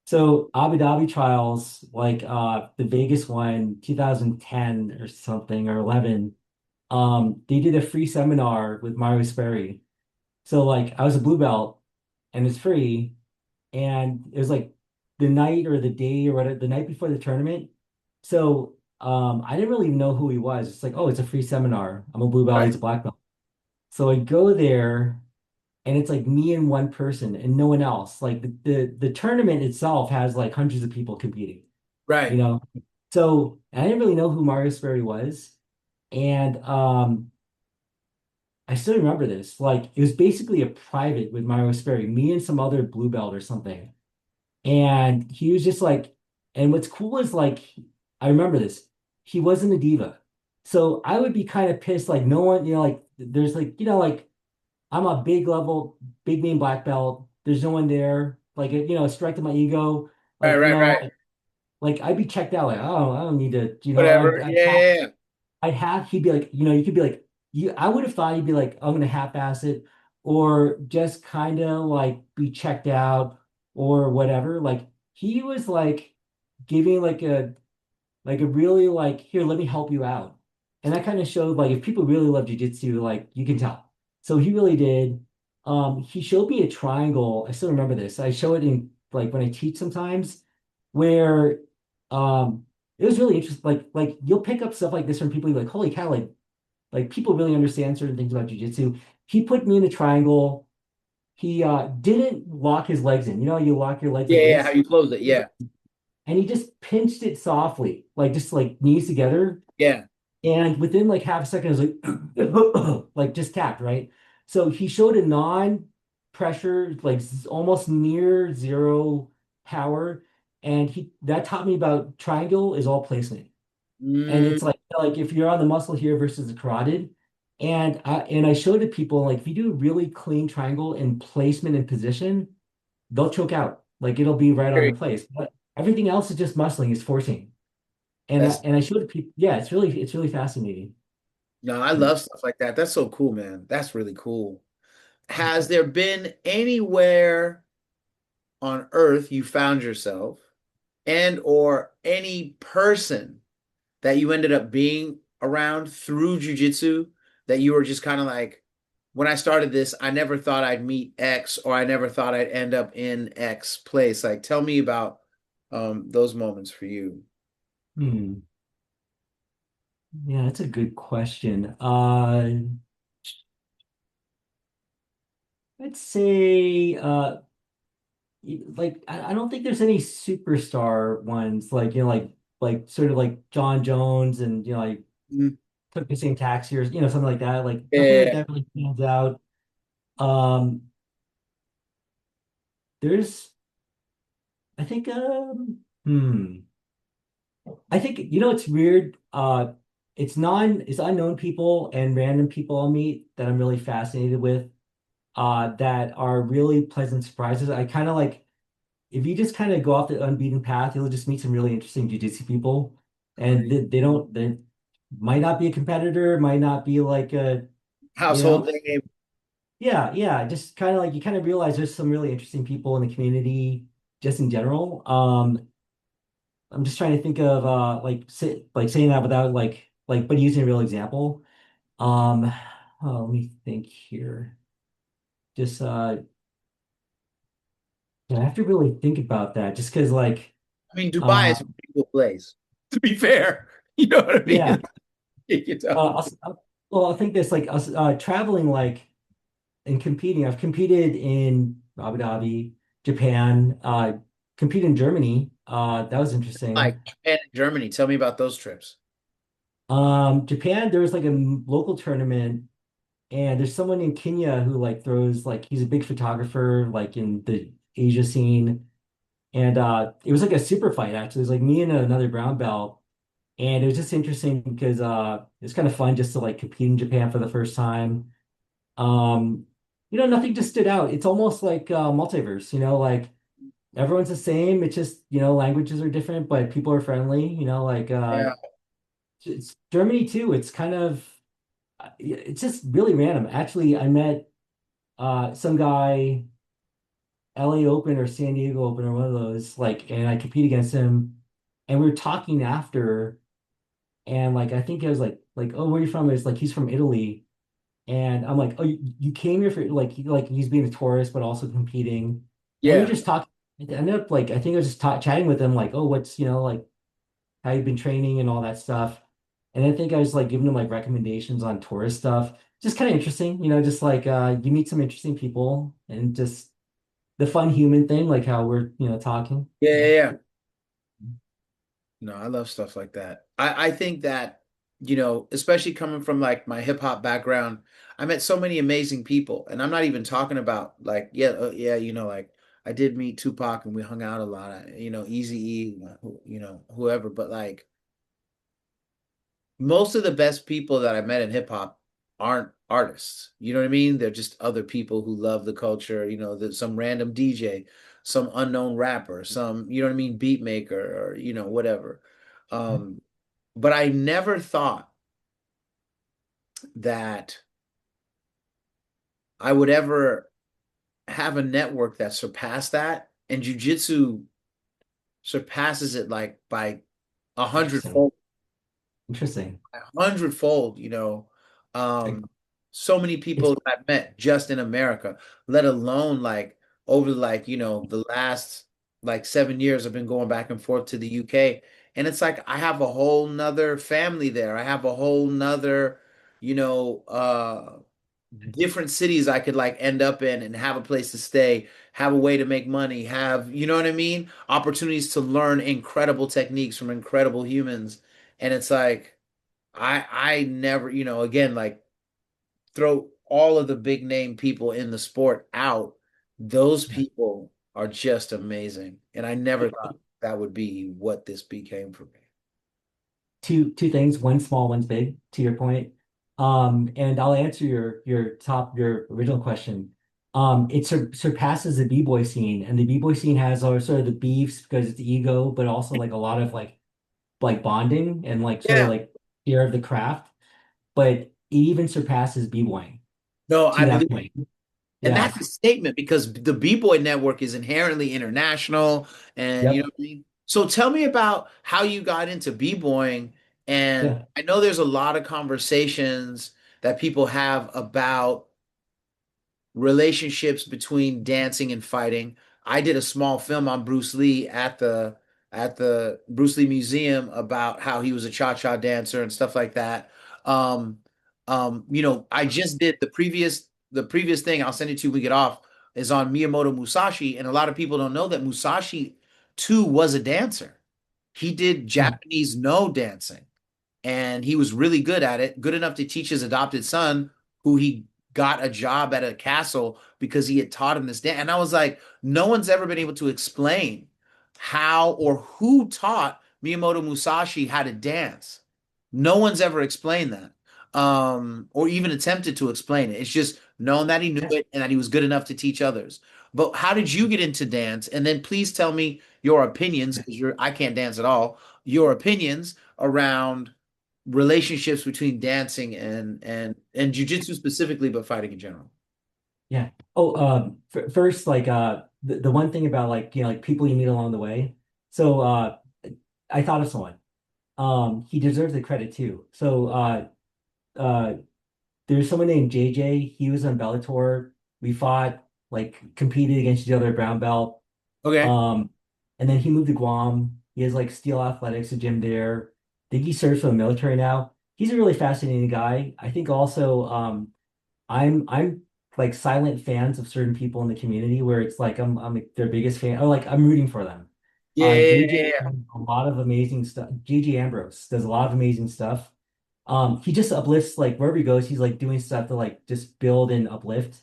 So Abu Dhabi trials, like the Vegas one, 2010 or something or 11, they did a free seminar with Mario Sperry. So like I was a blue belt and it's free, and it was like the night or the day or whatever, the night before the tournament. So I didn't really know who he was. It's like, oh, it's a free seminar. I'm a blue belt, Right, he's a black belt. So I go there and it's like me and one person and no one else. Like the tournament itself has like hundreds of people competing, you right, know. So I didn't really know who Mario Sperry was. And I still remember this. Like it was basically a private with Mario Sperry, me and some other blue belt or something. And he was just like, and what's cool is like, I remember this. He wasn't a diva. So I would be kind of pissed, like no one, like there's like, like I'm a big name black belt. There's no one there. Like, it strike to my ego. right, Like, right, right. like I'd be checked out. Like, oh, I don't need to, Whatever. Yeah, yeah, yeah. he'd be like, you could be like, I would have thought he'd be like, I'm gonna half-ass it or just kind of like be checked out or whatever. Like he was like giving like a really like, here, let me help you out. And that kind of showed like if people really love jujitsu, like you can tell. So he really did. He showed me a triangle. I still remember this. I show it in like when I teach sometimes where it was really interesting. Like you'll pick up stuff like this from people you're like, holy cow, like people really understand certain things about jujitsu. He put me in a triangle. He didn't lock his legs in. You know, you lock your legs Yeah, like yeah, how this. you close it. Yeah, And he just pinched it softly, like just like knees together. yeah. And within like half a second, I was like, like just tapped, right? So he showed a non-pressure, like almost near zero power. And that taught me about triangle is all placement. And Mm, it's like if you're on the muscle here versus the carotid. And I showed it to people like if you do a really clean triangle in placement and position, they'll choke out. Like it'll be right on the very- place. But everything else is just muscling, is forcing. And that's I showed people, yeah, it's really fascinating. no, I love stuff like that. That's so cool, man. That's really cool. Has there been anywhere on earth you found yourself and or any person that you ended up being around through jujitsu that you were just kind of like, when I started this, I never thought I'd meet X or I never thought I'd end up in X place. Like, tell me about those moments for you. Hmm. Yeah, that's a good question. I'd say like I don't think there's any superstar ones like like sort of like John Jones and like Mm, took the same tax years, something like that. Like nothing like yeah, that really stands out. Um, there's I think I think it's weird. It's unknown people and random people I'll meet that I'm really fascinated with. That are really pleasant surprises. I kind of like if you just kind of go off the unbeaten path, you'll just meet some really interesting jiu-jitsu people, and agree. they might not be a competitor, might not be like a you Household know, name. yeah, yeah, just kind of like you kind of realize there's some really interesting people in the community just in general. I'm just trying to think of like saying that without but using a real example. Um, oh, let me think here. Just I have to really think about that just because like I mean, Dubai uh is a pretty cool place, to be fair. You know what I yeah mean? You know? well I think this like us traveling like and competing. I've competed in Abu Dhabi, Japan, competed in Germany. That was Like interesting. Japan and Germany. Tell me about those trips. Japan, there was like a local tournament, and there's someone in Kenya who like throws like he's a big photographer like in the Asia scene, and it was like a super fight actually. It was like me and another brown belt, and it was just interesting because it's kind of fun just to like compete in Japan for the first time. Um, nothing just stood out. It's almost like multiverse, like everyone's the same. It's just, languages are different, but people are friendly, like Yeah. it's Germany too. It's kind of it's just really random. Actually, I met some guy LA Open or San Diego Open or one of those, like, and I compete against him, and we were talking after, and like I think it was like, oh, where are you from? It's like he's from Italy. And I'm like, oh, you came here for like he's being a tourist, but also competing. And we Yeah. just talked. I ended up like I think I was just chatting with him like, oh, what's like how you've been training and all that stuff. And I think I was like giving him like recommendations on tourist stuff. Just kind of interesting, just like you meet some interesting people and just the fun human thing, like how we're talking. Yeah. Yeah. Yeah. Yeah. No, I love stuff like that. I think that, especially coming from like my hip hop background, I met so many amazing people. And I'm not even talking about like, yeah, yeah, like I did meet Tupac and we hung out a lot, Easy E, whoever. But like most of the best people that I met in hip hop aren't artists. You know what I mean? They're just other people who love the culture, there's some random DJ, some unknown rapper, some, you know what I mean, beat maker or, whatever. Um, but I never thought that I would ever have a network that surpassed that. And jujitsu surpasses it like by a Interesting. hundredfold. Interesting. 100-fold, Like so many it's people that I've met just in America, let alone like over like, the last like 7 years I've been going back and forth to the UK. And it's like I have a whole nother family there. I have a whole nother, you know, different cities I could like end up in and have a place to stay, have a way to make money, have, you know what I mean? Opportunities to learn incredible techniques from incredible humans. And it's like I never, again, like throw all of the big name people in the sport out. Those yeah. people are just amazing. And I never thought that would be what this became for me. Two things, one small, one's big, to your point. And I'll answer your original question. It surpasses the b-boy scene, and the b-boy scene has all sort of the beefs because it's ego, but also like a lot of like bonding and like sort of Yeah. like fear of the craft. But it even surpasses b-boying No, to I that believe, point. and Yeah. that's a statement because the B-Boy Network is inherently international and you know Yep. what I mean? So tell me about how you got into B-Boying. And Yeah. I know there's a lot of conversations that people have about relationships between dancing and fighting. I did a small film on Bruce Lee at the Bruce Lee Museum about how he was a cha-cha dancer and stuff like that. Um, I just did the previous thing. I'll send it to you when we get off. Is on Miyamoto Musashi, and a lot of people don't know that Musashi too was a dancer. He did Hmm. Japanese no dancing and he was really good at it, good enough to teach his adopted son, who he got a job at a castle because he had taught him this dance. And I was like, no one's ever been able to explain how or who taught Miyamoto Musashi how to dance. No one's ever explained that. Or even attempted to explain it. It's just known that he knew Yeah. it and that he was good enough to teach others. But how did you get into dance? And then please tell me your opinions, because I can't dance at all. Your opinions around relationships between dancing and jujitsu specifically, but fighting in general. Yeah. Oh, first, like the one thing about like like people you meet along the way. So I thought of someone. He deserves the credit too. So uh there's someone named JJ. He was on Bellator. We fought, like competed against each other, brown belt. Okay. Um, and then he moved to Guam. He has like Steel Athletics, a gym there. I think he serves for the military now. He's a really fascinating guy. I think also I'm like silent fans of certain people in the community where it's like I'm like their biggest fan or like I'm rooting for them. Yeah, yeah, JJ yeah, does a lot of amazing stuff. JJ Ambrose does a lot of amazing stuff. He just uplifts like wherever he goes, he's like doing stuff to like just build and uplift.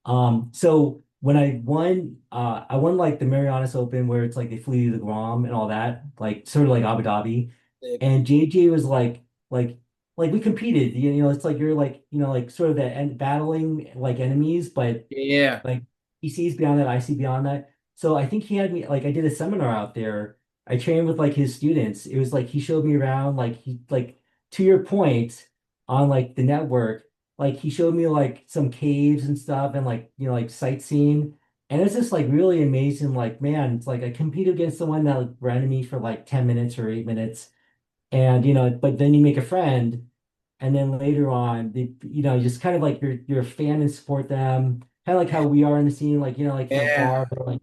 So when I won like the Marianas Open where it's like they flew you to Guam and all that, like sort of like Abu Dhabi. yeah. And JJ was like we competed, you know, it's like you're like, you know, like sort of that and battling like enemies, but Yeah. like he sees beyond that, I see beyond that. So I think he had me like I did a seminar out there. I trained with like his students. It was like he showed me around, like he like to your point on like the network, like he showed me like some caves and stuff and like you know like sightseeing. And it's just like really amazing. Like, man, it's like I competed against someone that like, ran me for like 10 minutes or 8 minutes. And you know, but then you make a friend, and then later on, you know, just kind of like you're a fan and support them, kind of like how we are in the scene, like you know, like from Yeah. afar. But like,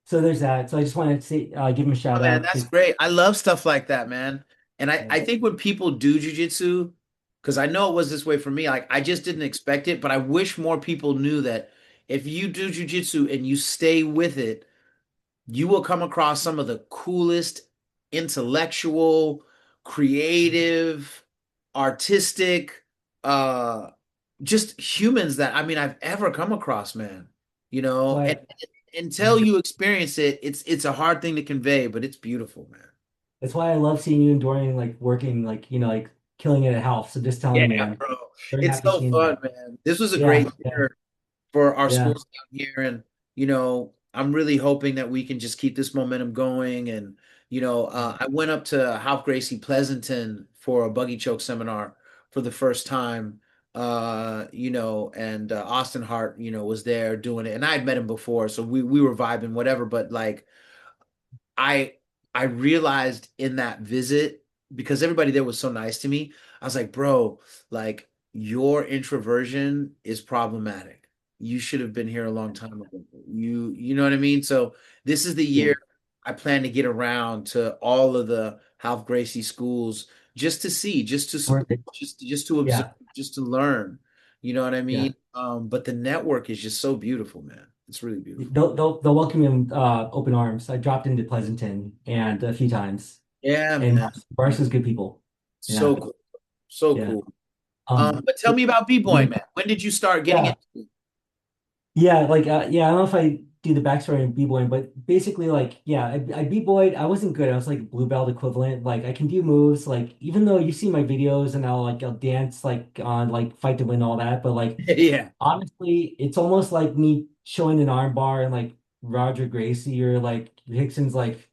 so there's that. So I just wanted to say, give him a Oh, shout man, out that's because great. I love stuff like that, man. And I yeah, think when people do jujitsu, because I know it was this way for me, like I just didn't expect it, but I wish more people knew that if you do jujitsu and you stay with it, you will come across some of the coolest, intellectual, creative, artistic, uh, just humans that I mean I've ever come across, man. You that's know, and why until you experience it, it's a hard thing to convey, but it's beautiful, man. that's why I love seeing you enduring like working, like you know, like killing it at health. So just telling Yeah, you, man, bro. very It's happy so seeing fun, that. man. This was a great Yeah, yeah, year for our yeah. schools down here. And, I'm really hoping that we can just keep this momentum going. And, I went up to Half Gracie Pleasanton for a buggy choke seminar for the first time. And Austin Hart, was there doing it. And I had met him before, so we were vibing, whatever. But like I I realized in that visit, because everybody there was so nice to me, I was like, bro, like your introversion is problematic. You should have been here a long time ago. You know what I mean? So this is the Yeah. year I plan to get around to all of the Half Gracie schools just to see, just to support, Worth it. just to observe, Yeah, just to learn. You know what I yeah. mean? But the network is just so beautiful, man. It's really beautiful. They'll welcome you in open arms. I dropped into Pleasanton and a few times, Yeah, and man. Barca's good people. So Yeah, cool. So yeah. cool. But tell It- me about b-boying, man. When did you start getting yeah, into it? yeah. Like, yeah. I don't know if I do the backstory in b-boying, but basically, like, yeah, I b-boyed. I wasn't good. I was like blue belt equivalent. Like, I can do moves. Like, even though you see my videos and I'll dance like on like fight to win all that, but like Yeah. honestly, it's almost like me showing an arm bar and like Roger Gracie or like Hickson's like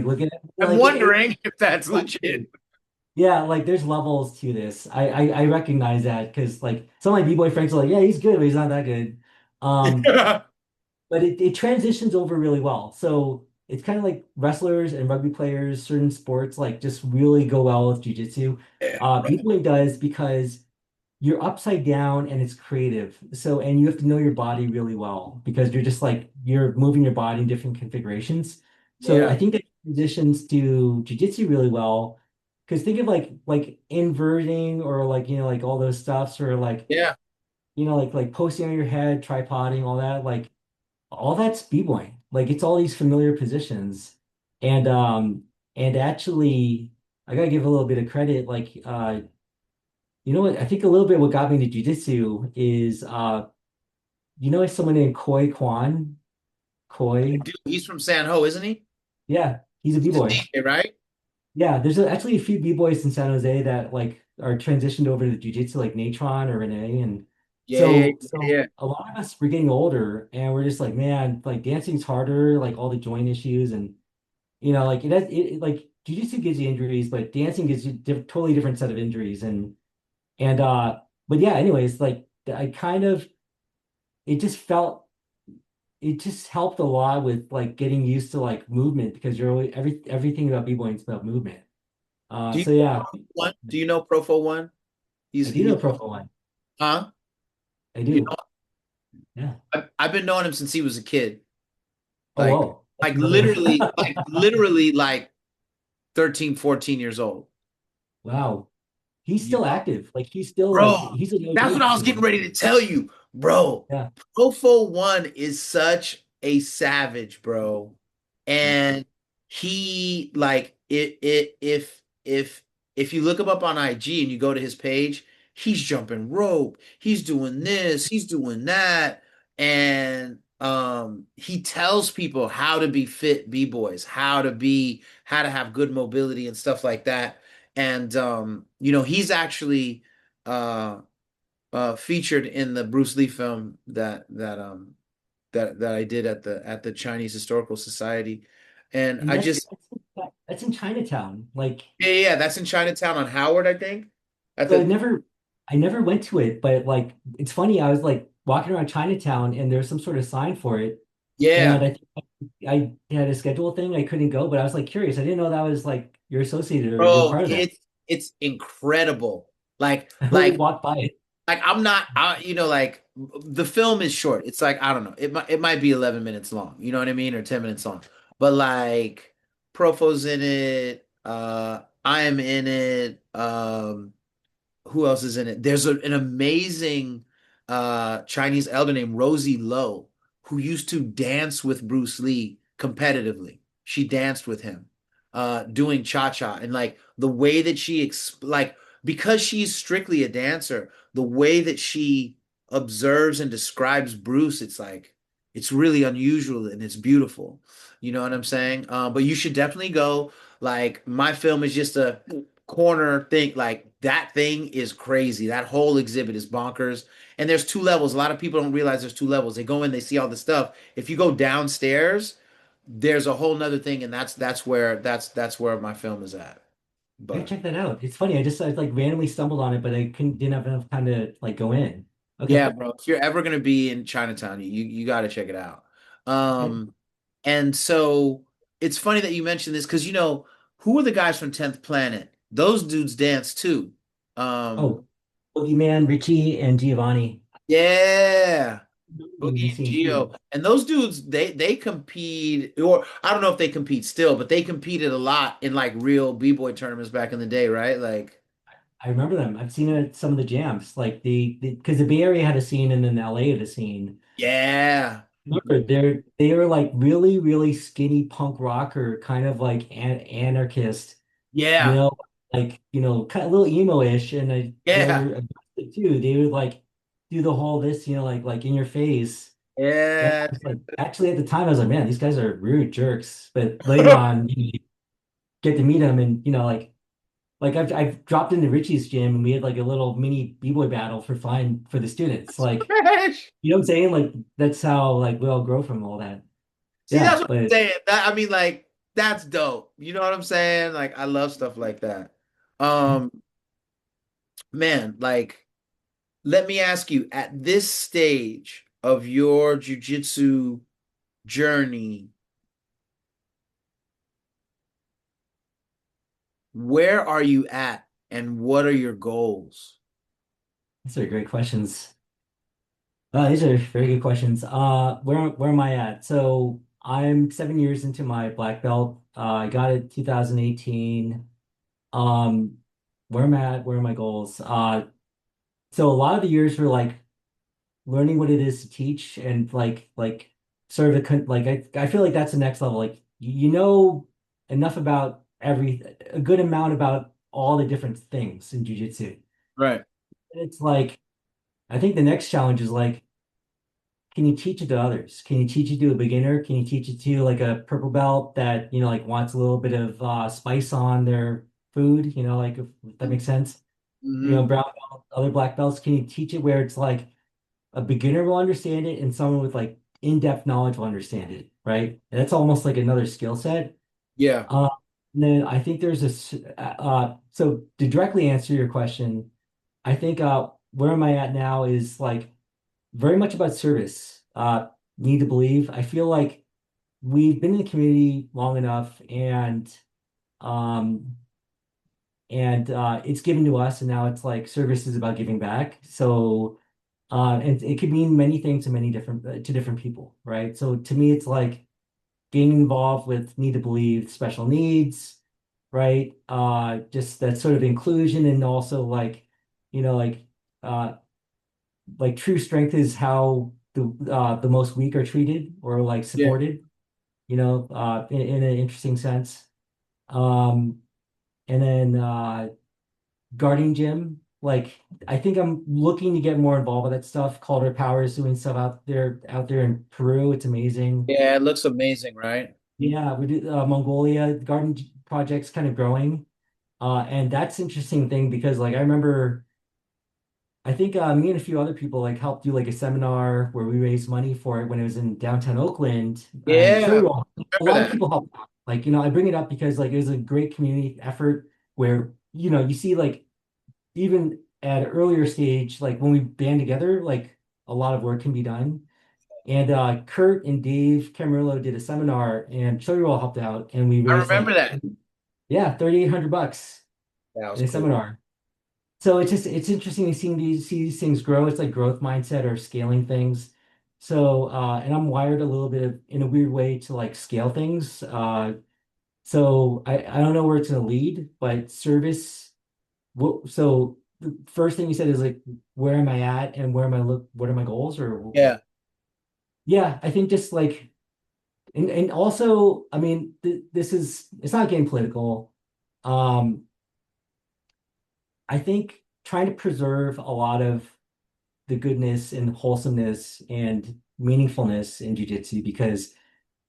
looking at me, I'm like wondering if that's legit. hey. Yeah, like there's levels to this. I recognize that because like some of my b-boy friends are like, yeah, he's good, but he's not that good. Um, Yeah. but it transitions over really well. So it's kind of like wrestlers and rugby players, certain sports like just really go well with jujitsu. Right. B-boy does because you're upside down and it's creative. So, and you have to know your body really well because you're just like you're moving your body in different configurations. So I Yeah. think that transitions to jujitsu really well. Because think of like inverting or like you know like all those stuffs or like Yeah. you know like posting on your head, tripoding, all that like all that's b-boying. Like it's all these familiar positions. And and actually I gotta give a little bit of credit. Like you know what? I think a little bit what got me into jujitsu is you know someone named Koi Kwan? Koi? Dude, he's from San Ho, isn't he? Yeah, he's a He's a b-boy. DJ, right? Yeah, actually a few b-boys in San Jose that like are transitioned over to jujitsu, like Natron or Renee. And Yeah, yeah, yeah, so yeah. a lot of us we're getting older and we're just like, man, like dancing's harder, like all the joint issues and you know, like like jujitsu gives you injuries, but dancing gives you totally different set of injuries and but yeah, anyways, like I kind of it just felt it just helped a lot with like getting used to like movement because you're always everything about b-boying is about movement. Do you So know yeah, Profo One? Do you know Profo One? I He's do he, know Pro One. huh? I You do. know, Yeah. I've been knowing him since he was a kid. Oh, Like whoa. That's another. like literally like 13, 14 years old. Wow. He's You still know? active. Like he's still like Bro, he's an that's what I OG was getting student. ready to tell you. Bro, Yeah. Profo One is such a savage, bro. And he like if you look him up on IG and you go to his page, he's jumping rope, he's doing this, he's doing that, and he tells people how to be fit b-boys, how to have good mobility and stuff like that. And you know, he's actually uh featured in the Bruce Lee film that I did at the Chinese Historical Society. And And I just that's in Chinatown. Like yeah, that's in Chinatown on Howard, I think. At so the I never went to it, but like it's funny, I was like walking around Chinatown and there's some sort of sign for it. And yeah, I think I had a schedule thing. I couldn't go, but I was like curious. I didn't know that was like you're associated or you're bro, part of that. it's incredible. I literally walked by it. Like I'm not you know, like the film is short. It's like I don't know. It might be 11 minutes long. You know what I mean, or 10 minutes long. But like Profo's in it, I am in it. Who else is in it? There's an amazing Chinese elder named Rosie Lowe who used to dance with Bruce Lee competitively. She danced with him, doing cha-cha, and like the way that like because she's strictly a dancer, the way that she observes and describes Bruce, it's like it's really unusual and it's beautiful. You know what I'm saying? But you should definitely go. Like my film is just a corner thing. Like that thing is crazy. That whole exhibit is bonkers. And there's two levels. A lot of people don't realize there's two levels. They go in, they see all the stuff. If you go downstairs, there's a whole nother thing, and that's where my film is at. I gotta But check that out. It's funny. I like randomly stumbled on it, but I couldn't didn't have enough time to like go in. yeah, Okay. bro, if you're ever gonna be in Chinatown, you got to check it out. Okay. Um, and so it's funny that you mentioned this because you know who are the guys from 10th Planet? Those dudes dance too. Um, Oh, Boogeyman, Richie, and Giovanni. yeah. In the Boogie and scene too. Geo. And those dudes, they compete, or I don't know if they compete still, but they competed a lot in like real B-boy tournaments back in the day, right? Like, I remember them. I've seen it at some of the jams. Like because the Bay Area had a scene and then LA had a scene. yeah. Remember, they were like really, really skinny punk rocker, kind of like anarchist, Yeah. like kind of a little emo-ish, and they Yeah. were aggressive too. They would like do the whole this, like in your face. And I Yeah. was like, actually at the time I was like, man, these guys are rude jerks. But later on, you get to meet them, and like I've dropped into Richie's gym and we had like a little mini b-boy battle for fun for the students. Like, Smash. you know what I'm saying? Like that's how like we all grow from all that. See, that's Yeah, what I'm but saying. I mean, like, that's dope. You know what I'm saying? Like, I love stuff like that. Um, man, like, let me ask you, at this stage of your jujitsu journey, where are you at and what are your goals? these are great questions. These are very good questions. Where am I at? So I'm 7 years into my black belt. I got it 2018. Um, where am I at? Where are my goals? So a lot of the years were like learning what it is to teach and like sort of like I feel like that's the next level. Like you know enough about a good amount about all the different things in jiu-jitsu. Right. And it's like I think the next challenge is like, can you teach it to others? Can you teach it to a beginner? Can you teach it to like a purple belt that, like wants a little bit of spice on their food, like if that makes sense. Hmm. Brown belt, other black belts, can you teach it where it's like a beginner will understand it and someone with like in-depth knowledge will understand it, right? And that's almost like another skill set. Yeah. Uh, and then I think so to directly answer your question, I think where am I at now is like very much about service. Need to believe. I feel like we've been in the community long enough um and it's given to us and now it's like service is about giving back. So and it could mean many things to many different to different people, right? So to me it's like getting involved with Need to Believe special needs, right? Just that sort of inclusion and also you know, uh, like true strength is how the most weak are treated or like Yeah. supported, in an interesting sense. Um, and then Guardian Gym, like I think I'm looking to get more involved with that stuff. Calder Power is doing stuff out there in Peru. It's amazing. Yeah, it looks amazing, right? Yeah, we do Mongolia. Project's kind of growing. And that's interesting thing because like I remember I think me and a few other people like helped do like a seminar where we raised money for it when it was in downtown Oakland. And Yeah, a remember lot of that. people helped out. Like, I bring it up because like it was a great community effort where, you see like even at an earlier stage, like when we band together, like a lot of work can be done. And Kurt and Dave Camarillo did a seminar and Shoyoroll helped out and we I raised remember like, that. yeah, $3,800 That was in a cool. seminar. So it's interesting to see these things grow. It's like growth mindset or scaling things. So and I'm wired a little bit in a weird way to like scale things. So I don't know where it's gonna lead, but service. So the first thing you said is like where am I at and where am I look? What are my goals? Or Yeah, yeah, I think just like and also I mean this is it's not getting political. Um, I think trying to preserve a lot of the goodness and wholesomeness and meaningfulness in jujitsu because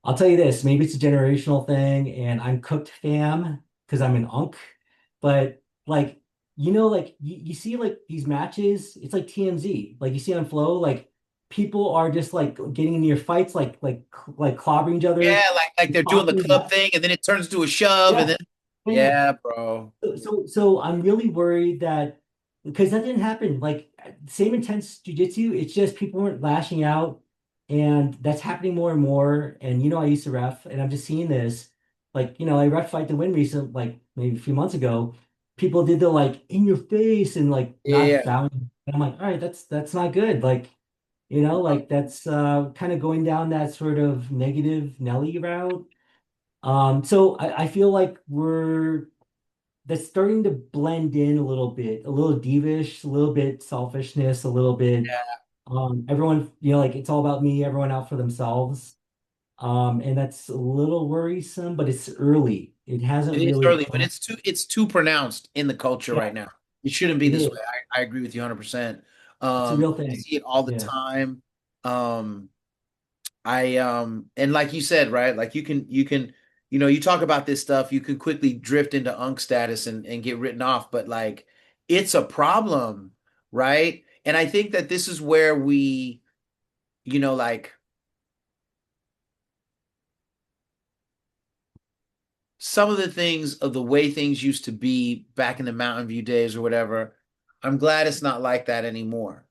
I'll tell you this, maybe it's a generational thing and I'm cooked fam because I'm an unk, but like like you see like these matches, it's like TMZ. Like you see on Flow, like people are just like getting into your fights, like clobbering each other, yeah, like they're doing the talking club about thing, and then it turns to a shove, and yeah. then Yeah. yeah, bro. So I'm really worried that because that didn't happen. Like same intense jujitsu, it's just people weren't lashing out, and that's happening more and more. And I used to ref, and I'm just seeing this. Like I ref fight to win recent, like maybe a few months ago. People did the like in your face and like not Yeah, bowing. And I'm like, all right, that's not good. Like like that's kind of going down that sort of negative Nelly route. So I feel like that's starting to blend in a little bit, a little devish, a little bit selfishness, a little bit everyone, like it's all about me, everyone out for themselves. And that's a little worrisome, but it's early. It hasn't it is really early, but grown. it's too pronounced in the culture Yeah, right now. It shouldn't be it this is. way. I agree with you 100%. It's a real I thing. see it all the Yeah. time. I and like you said, right? Like you can you talk about this stuff, you can quickly drift into unk status and get written off, but like it's a problem, right? And I think that this is where we, like some of the things of the way things used to be back in the Mountain View days or whatever, I'm glad it's not like that anymore.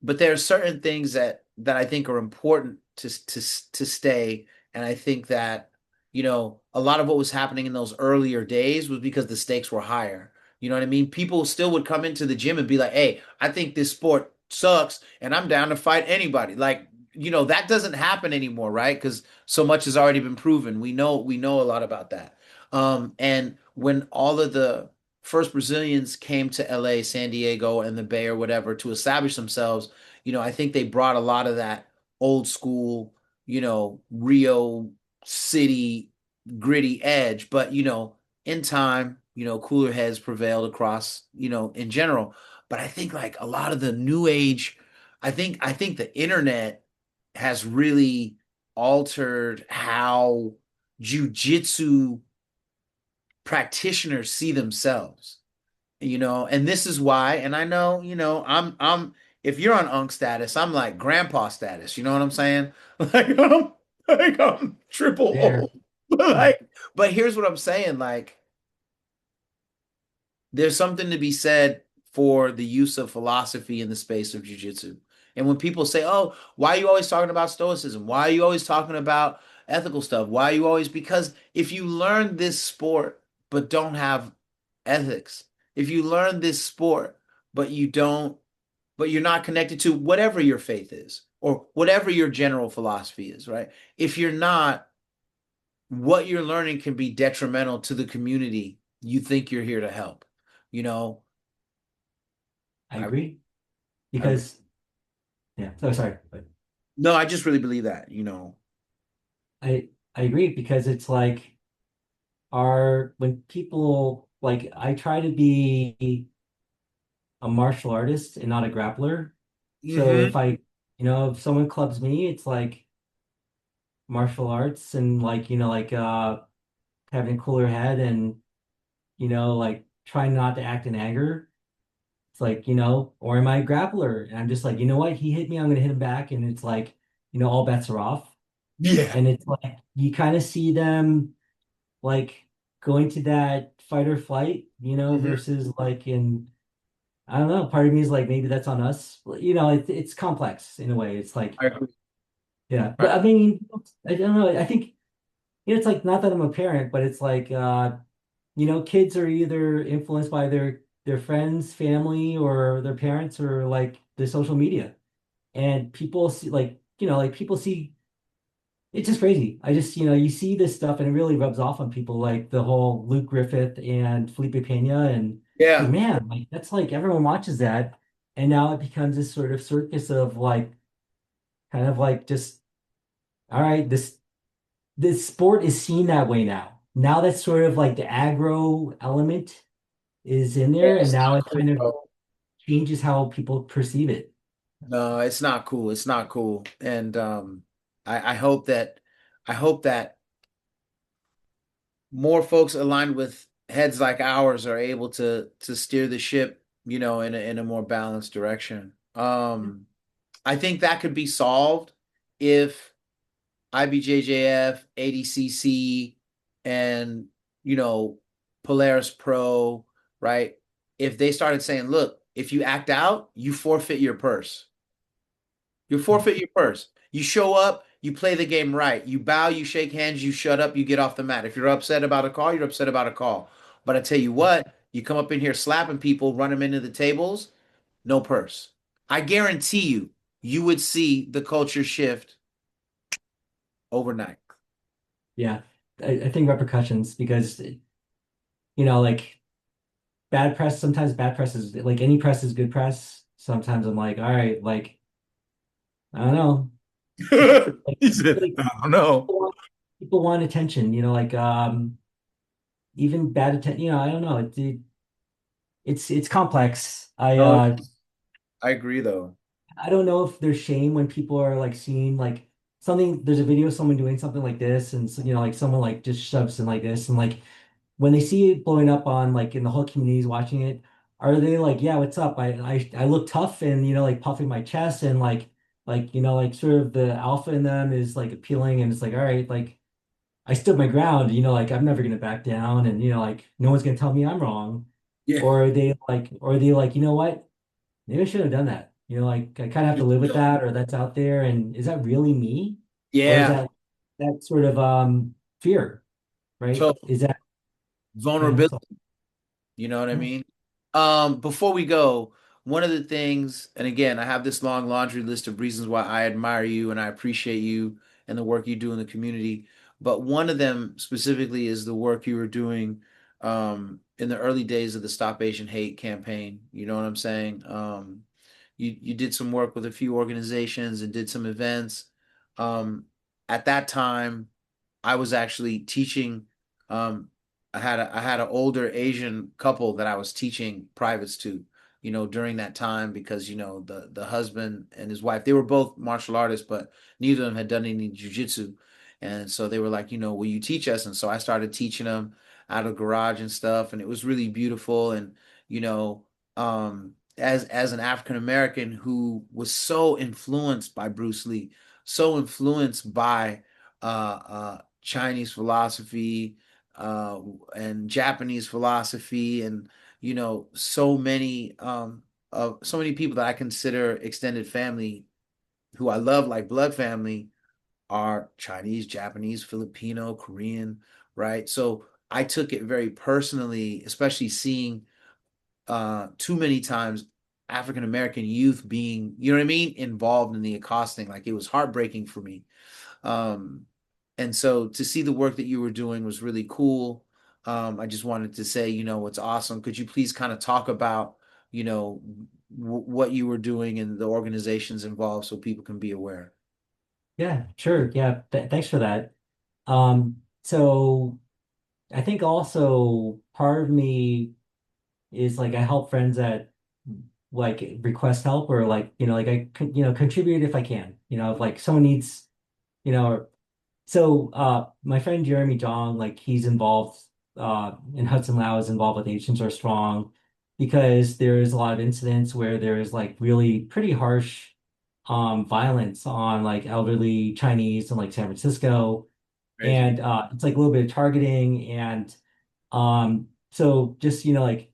But there are certain things that I think are important to stay, and I think that a lot of what was happening in those earlier days was because the stakes were higher. You know what I mean? People still would come into the gym and be like, "Hey, I think this sport sucks, and I'm down to fight anybody." Like, that doesn't happen anymore, right? Because so much has already been proven. We know a lot about that. And when all of the first Brazilians came to LA, San Diego, and the Bay or whatever to establish themselves, I think they brought a lot of that old school, Rio City gritty edge. But, in time, cooler heads prevailed across, in general. But I think like a lot of the new age, I think the internet has really altered how jujitsu practitioners see themselves, and this is why. And I know, I'm if you're on unk status, I'm like grandpa status, you know what I'm saying? Like I'm triple There. old. But but here's what I'm saying, like there's something to be said for the use of philosophy in the space of jujitsu. And when people say, "Oh, why are you always talking about stoicism? Why are you always talking about ethical stuff? Why are you always?" Because if you learn this sport but don't have ethics, if you learn this sport but you're not connected to whatever your faith is or whatever your general philosophy is, right? If you're not, what you're learning can be detrimental to the community you think you're here to help. You know, I I, agree I re- because yeah. So sorry, but no, I just really believe that, you know. I agree because it's like our when people like I try to be a martial artist and not a grappler. So Hmm. if if someone clubs me, it's like martial arts and like, having a cooler head and, like trying not to act in anger. It's like, or am I a grappler? And I'm just like, you know what? He hit me, I'm gonna hit him back. And it's like, all bets are off. Yeah. And it's like you kind of see them like going to that fight or flight, Hmm. versus like in I don't know. Part of me is like, maybe that's on us. It's complex in a way. It's like, I agree. yeah. I, But I mean, I don't know. I think, it's like, not that I'm a parent, but it's like, kids are either influenced by their friends, family, or their parents, or like the social media. And people see, like, people see, it's just crazy. I just, you see this stuff and it really rubs off on people, like the whole Luke Griffith and Felipe Pena. And it's like, yeah. man, like, that's like everyone watches that. And now it becomes this sort of circus of like, kind of like just, all right, this sport is seen that way now. Now that's sort of like the aggro element is in Yeah, there, and it's now not it cool, kind of bro. changes how people perceive it. No, it's not cool. It's not cool. And I hope that I hope that more folks aligned with heads like ours are able to steer the ship, you know, in a more balanced direction. I think that could be solved if IBJJF, ADCC, and you know Polaris Pro, right? If they started saying, "Look, if you act out, you forfeit your purse. You forfeit your purse. You show up, you play the game right. You bow, you shake hands, you shut up, you get off the mat. If you're upset about a call, you're upset about a call. But I tell you what, you come up in here slapping people, run them into the tables, no purse. I guarantee you, you would see the culture shift overnight. Yeah, I think repercussions because like bad press. Sometimes bad press is like any press is good press. Sometimes I'm like, all right, like I don't know, like, He said, like I don't know. people want attention. Like even bad attention. I don't know. It's complex. No, I agree though. I don't know if there's shame when people are like seeing like something, there's a video of someone doing something like this, and so, like someone like just shoves in like this, and like when they see it blowing up on like in the whole community's watching it, are they like, yeah, what's up? I look tough and like puffing my chest and like like sort of the alpha in them is like appealing and it's like, all right, like I stood my ground, like I'm never gonna back down and like no one's gonna tell me I'm wrong. Yeah. Or are they like, you know what? Maybe I should have done that. Like I kind of have to live with that, or that's out there. And is that really me? Or is Yeah. that sort of fear, right? So Is that yeah, vulnerability. so You know what I yeah. mean? Before we go, one of the things, and again, I have this long laundry list of reasons why I admire you and I appreciate you and the work you do in the community. But one of them specifically is the work you were doing in the early days of the Stop Asian Hate campaign. You know what I'm saying? You did some work with a few organizations and did some events. Um, at that time, I was actually teaching. Um, I had an older Asian couple that I was teaching privates to, you know, during that time because you know the husband and his wife they were both martial artists, but neither of them had done any jujitsu, and so they were like, you know, will you teach us? And so I started teaching them out of garage and stuff, and it was really beautiful. And you know, as an African American who was so influenced by Bruce Lee, so influenced by Chinese philosophy uh, and Japanese philosophy, and you know, so many people that I consider extended family, who I love like blood family, are Chinese, Japanese, Filipino, Korean, right? So I took it very personally, especially seeing too many times African American youth being, you know what I mean, involved in the accosting. Like it was heartbreaking for me. Um, And so to see the work that you were doing was really cool. I just wanted to say, it's awesome. Could you please kind of talk about, what you were doing and the organizations involved so people can be aware? Yeah, sure. Yeah, thanks for that. So I think also part of me is like I help friends that like request help or like, like I could, contribute if I can, if like someone needs, or so my friend Jeremy Jong, like he's involved in Hudson Lao is involved with Asians Are Strong because there's a lot of incidents where there's like really pretty harsh violence on like elderly Chinese in like San Francisco. Crazy. And it's like a little bit of targeting and so just like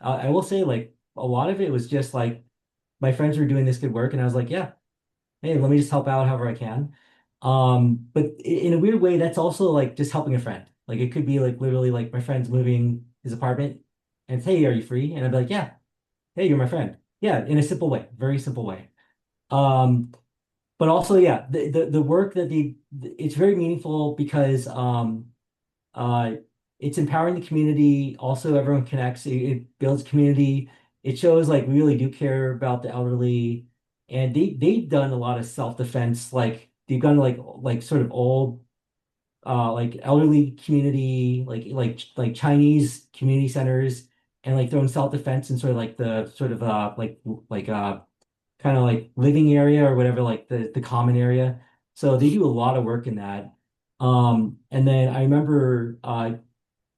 I will say like a lot of it was just like my friends were doing this good work and I was like, yeah, hey, let me just help out however I can. But in a weird way, that's also like just helping a friend. Like it could be like literally like my friend's moving his apartment and it's, hey, are you free? And I'd be like, yeah, hey, you're my friend. Yeah, in a simple way, very simple way. Um, but also, yeah, the work that it's very meaningful because uh, it's empowering the community. Also, everyone connects. It builds community. It shows like we really do care about the elderly, and they've done a lot of self-defense. Like they've done like sort of old like elderly community, like Chinese community centers, and like throwing self-defense in sort of like the sort of like kind of like living area or whatever, like the common area. So they do a lot of work in that. And then I remember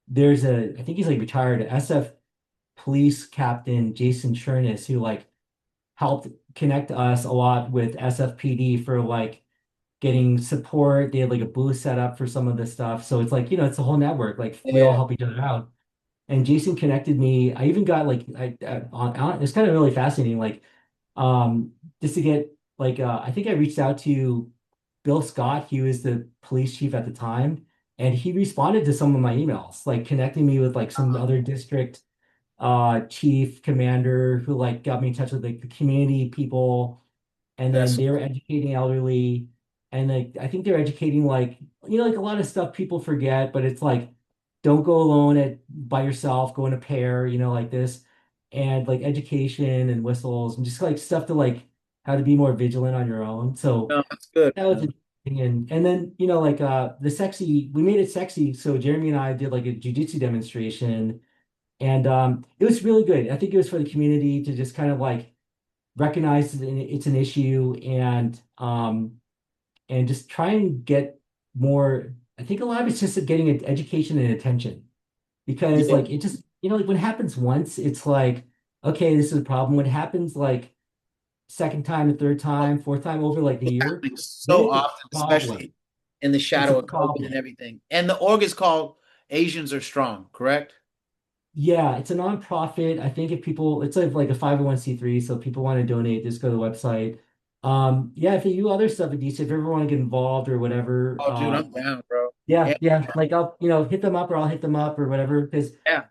there's I think he's like retired SF police captain Jason Chernus who like helped connect us a lot with SFPD for like getting support. They had like a booth set up for some of this stuff. So it's like, it's a whole network. Like we all Yeah. help each other out. And Jason connected me. I even got like it's kind of really fascinating. Like um just to get like I think I reached out to Bill Scott. He was the police chief at the time, and he responded to some of my emails, like connecting me with like some other district chief commander who like got me in touch with like the community people, and then That's they were educating elderly, and like I think they're educating like like a lot of stuff people forget, but it's like don't go alone by yourself, go in a pair, like this, and like education and whistles and just like stuff to like how to be more vigilant on your own. So no, that's good, that was man. interesting. And then like the sexy, we made it sexy. So Jeremy and I did like a jiu-jitsu demonstration, and it was really good. I think it was for the community to just kind of like recognize that it's an issue and just try and get more. I think a lot of it's just getting education and attention because Yeah. like it just like when it happens once, it's like okay, this is a problem. When it happens like second time, the third time, fourth time over like the It's year, happening then so it's a often, problem. especially in the It's a shadow of COVID and problem. everything. And the org is called Asians Are Strong, correct? Yeah, it's a nonprofit. I think if people, it's like a 501(c)(3), so if people want to donate, just go to the website. Yeah, if you do other stuff at DC, if you ever want to get involved or whatever, Oh, dude, I'm down, bro. yeah, Yeah, yeah, like I'll, hit them up or I'll hit them up or whatever, because yeah.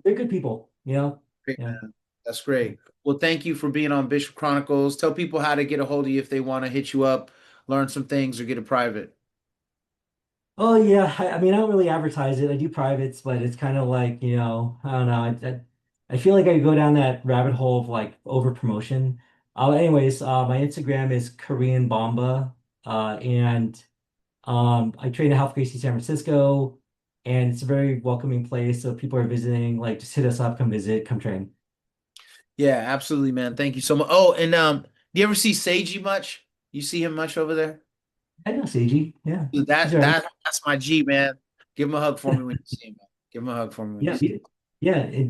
they're good people. Great, Yeah. man. That's great. Well, thank you for being on Bishop Chronicles. Tell people how to get a hold of you if they want to hit you up, learn some things, or get a private. Oh yeah, I mean, I don't really advertise it. I do privates, but it's kind of like, I don't know. I feel like I go down that rabbit hole of like over promotion. Anyways, my Instagram is Korean Bomba, and I train at Health Gracie San Francisco, and it's a very welcoming place. So if people are visiting, like just hit us up, come visit, come train. Yeah, absolutely, man. Thank you so much. Oh, and do you ever see Seiji much? You see him much over there? I know Seiji. Yeah, Dude, he's all right. that's my G, man. Give him a hug for me when you see him, man. Give him a hug for me when you Yeah, see him.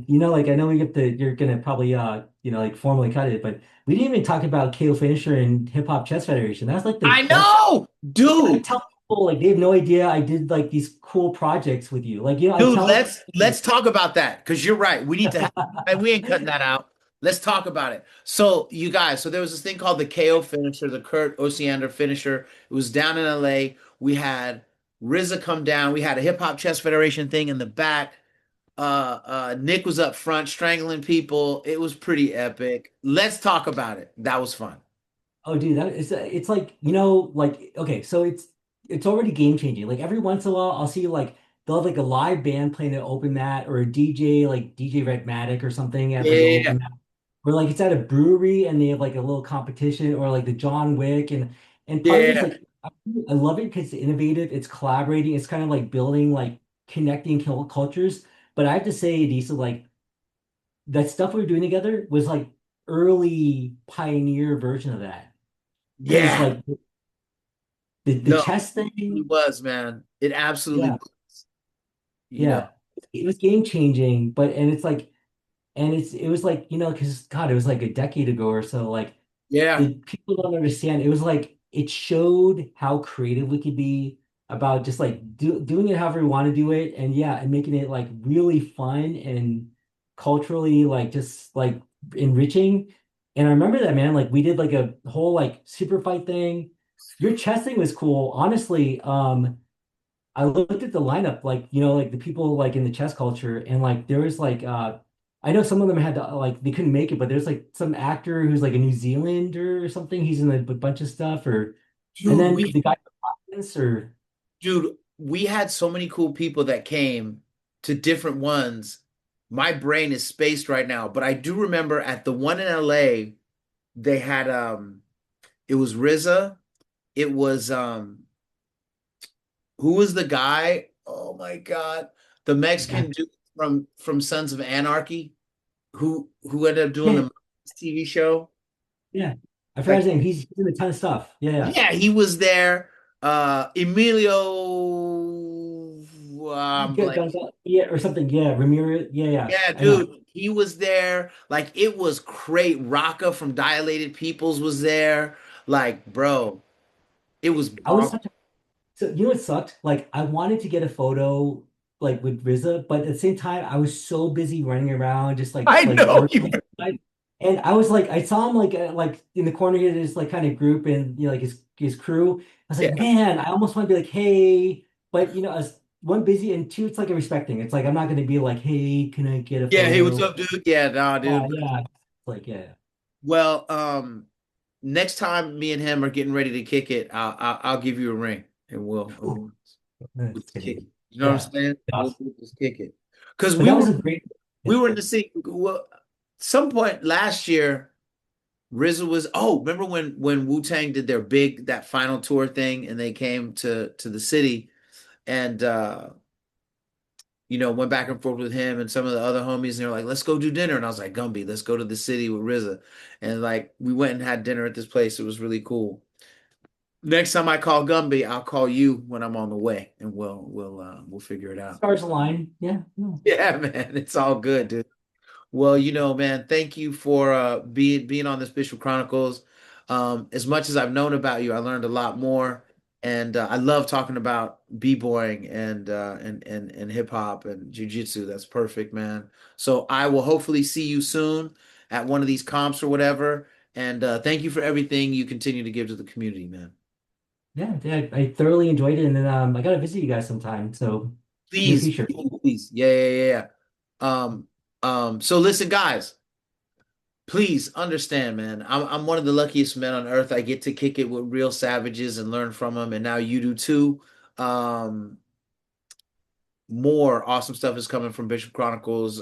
yeah. Like I know we get you're gonna probably like formally cut it, but we didn't even talk about KO Finisher and Hip Hop Chess Federation. That's like the I best. know, Yeah, I dude. tell people like they have no idea I did like these cool projects with you. Like I Dude, tell let's talk about that because you're right. We need to have, and we ain't cutting that out. Let's talk about it. So, you guys, so there was this thing called the KO finisher, the Kurt Osiander finisher. It was down in LA. We had RZA come down. We had a Hip Hop Chess Federation thing in the back. Nick was up front strangling people. It was pretty epic. Let's talk about it. That was fun. oh, dude, that is it's like like okay, so it's already game changing. Like every once in a while, I'll see like they'll have like a live band playing an open mat or a DJ like DJ Redmatic or something at like an Yeah, open mat. Or like it's at a brewery and they have like a little competition or like the John Wick and part of it's yeah, like I love it because it's innovative, it's collaborating, it's kind of like building like connecting cultures. But I have to say, Lisa, like that stuff we were doing together was like early pioneer version of that. Because yeah. like the No, chess it thing, was, man. It absolutely yeah, was. You know, yeah, it was game changing. But and it's like and it was like because God, it was like a decade ago or so. Like yeah. the people don't understand. It was like it showed how creative we could be about just like doing it however we want to do it, and yeah, and making it like really fun and culturally like just like enriching. And I remember that man, like we did like a whole like super fight thing. Your chess thing was cool, honestly. I looked at the lineup, like, like the people like in the chess culture, and like there was like I know some of them had to like they couldn't make it, but there's like some actor who's like a New Zealander or something. He's in a bunch of stuff, or and Dude, then the guy from Providence, or we had so many cool people that came to different ones. My brain is spaced right now, but I do remember at the one in LA, they had it was RZA, it was who was the guy? Oh my God. The yeah, Mexican dude from Sons of Anarchy who ended up doing yeah, the TV show. yeah. I forgot Like, his name. He's in a ton of stuff. Yeah, yeah. yeah, he was there. Emilio, blank. Yeah, or something. Yeah, Ramirez. Yeah, yeah. Yeah, I know. dude, he was there. Like, it was great. Rocca from Dilated Peoples was there. Like, bro, it was I was bomb. such a So you know what sucked? Like I wanted to get a photo like with RZA, but at the same time I was so busy running around just I like know working. you. And I was like I saw him like in the corner here, this like kind of group and like his crew. I was like, Yeah. man, I almost want to be like, hey, but as one busy and two, it's like a respecting. It's like I'm not gonna be like, hey, can I get a Yeah, hey, what's photo? up, dude? Yeah, nah, dude. Yeah. It's like, yeah. Well, next time me and him are getting ready to kick it, I'll give you a ring and Ooh, we'll that's just kick kidding. it. You know what I'm Yeah. saying? Awesome. We'll just kick it. Because But that was a great, we yeah. were in the city. Well, some point last year, RZA was. Oh, remember when Wu Tang did their big that final tour thing, and they came to the city, and went back and forth with him and some of the other homies, and they were like, "Let's go do dinner," and I was like, "Gumby, let's go to the city with RZA," and like we went and had dinner at this place. It was really cool. Next time I call Gumby, I'll call you when I'm on the way, and we'll figure it out. Stars align. Yeah. No. Yeah, man, it's all good, dude. Well, man, thank you for being on this Bishop Chronicles. As much as I've known about you, I learned a lot more, and I love talking about b-boying and hip hop and jiu-jitsu. That's perfect, man. So I will hopefully see you soon at one of these comps or whatever. And thank you for everything you continue to give to the community, man. Yeah, I thoroughly enjoyed it, and then I gotta visit you guys sometime. So near Please, future. please, yeah, yeah, yeah. Yeah. So listen, guys. Please understand, man. I'm one of the luckiest men on earth. I get to kick it with real savages and learn from them, and now you do too. Um, More awesome stuff is coming from Bishop Chronicles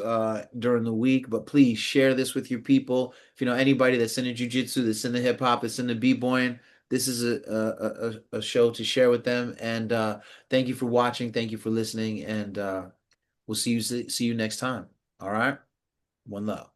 during the week, but please share this with your people. If you know anybody that's into jujitsu, that's into hip hop, that's into b-boying, this is a show to share with them. And thank you for watching. Thank you for listening, and we'll see you next time. All right, one love.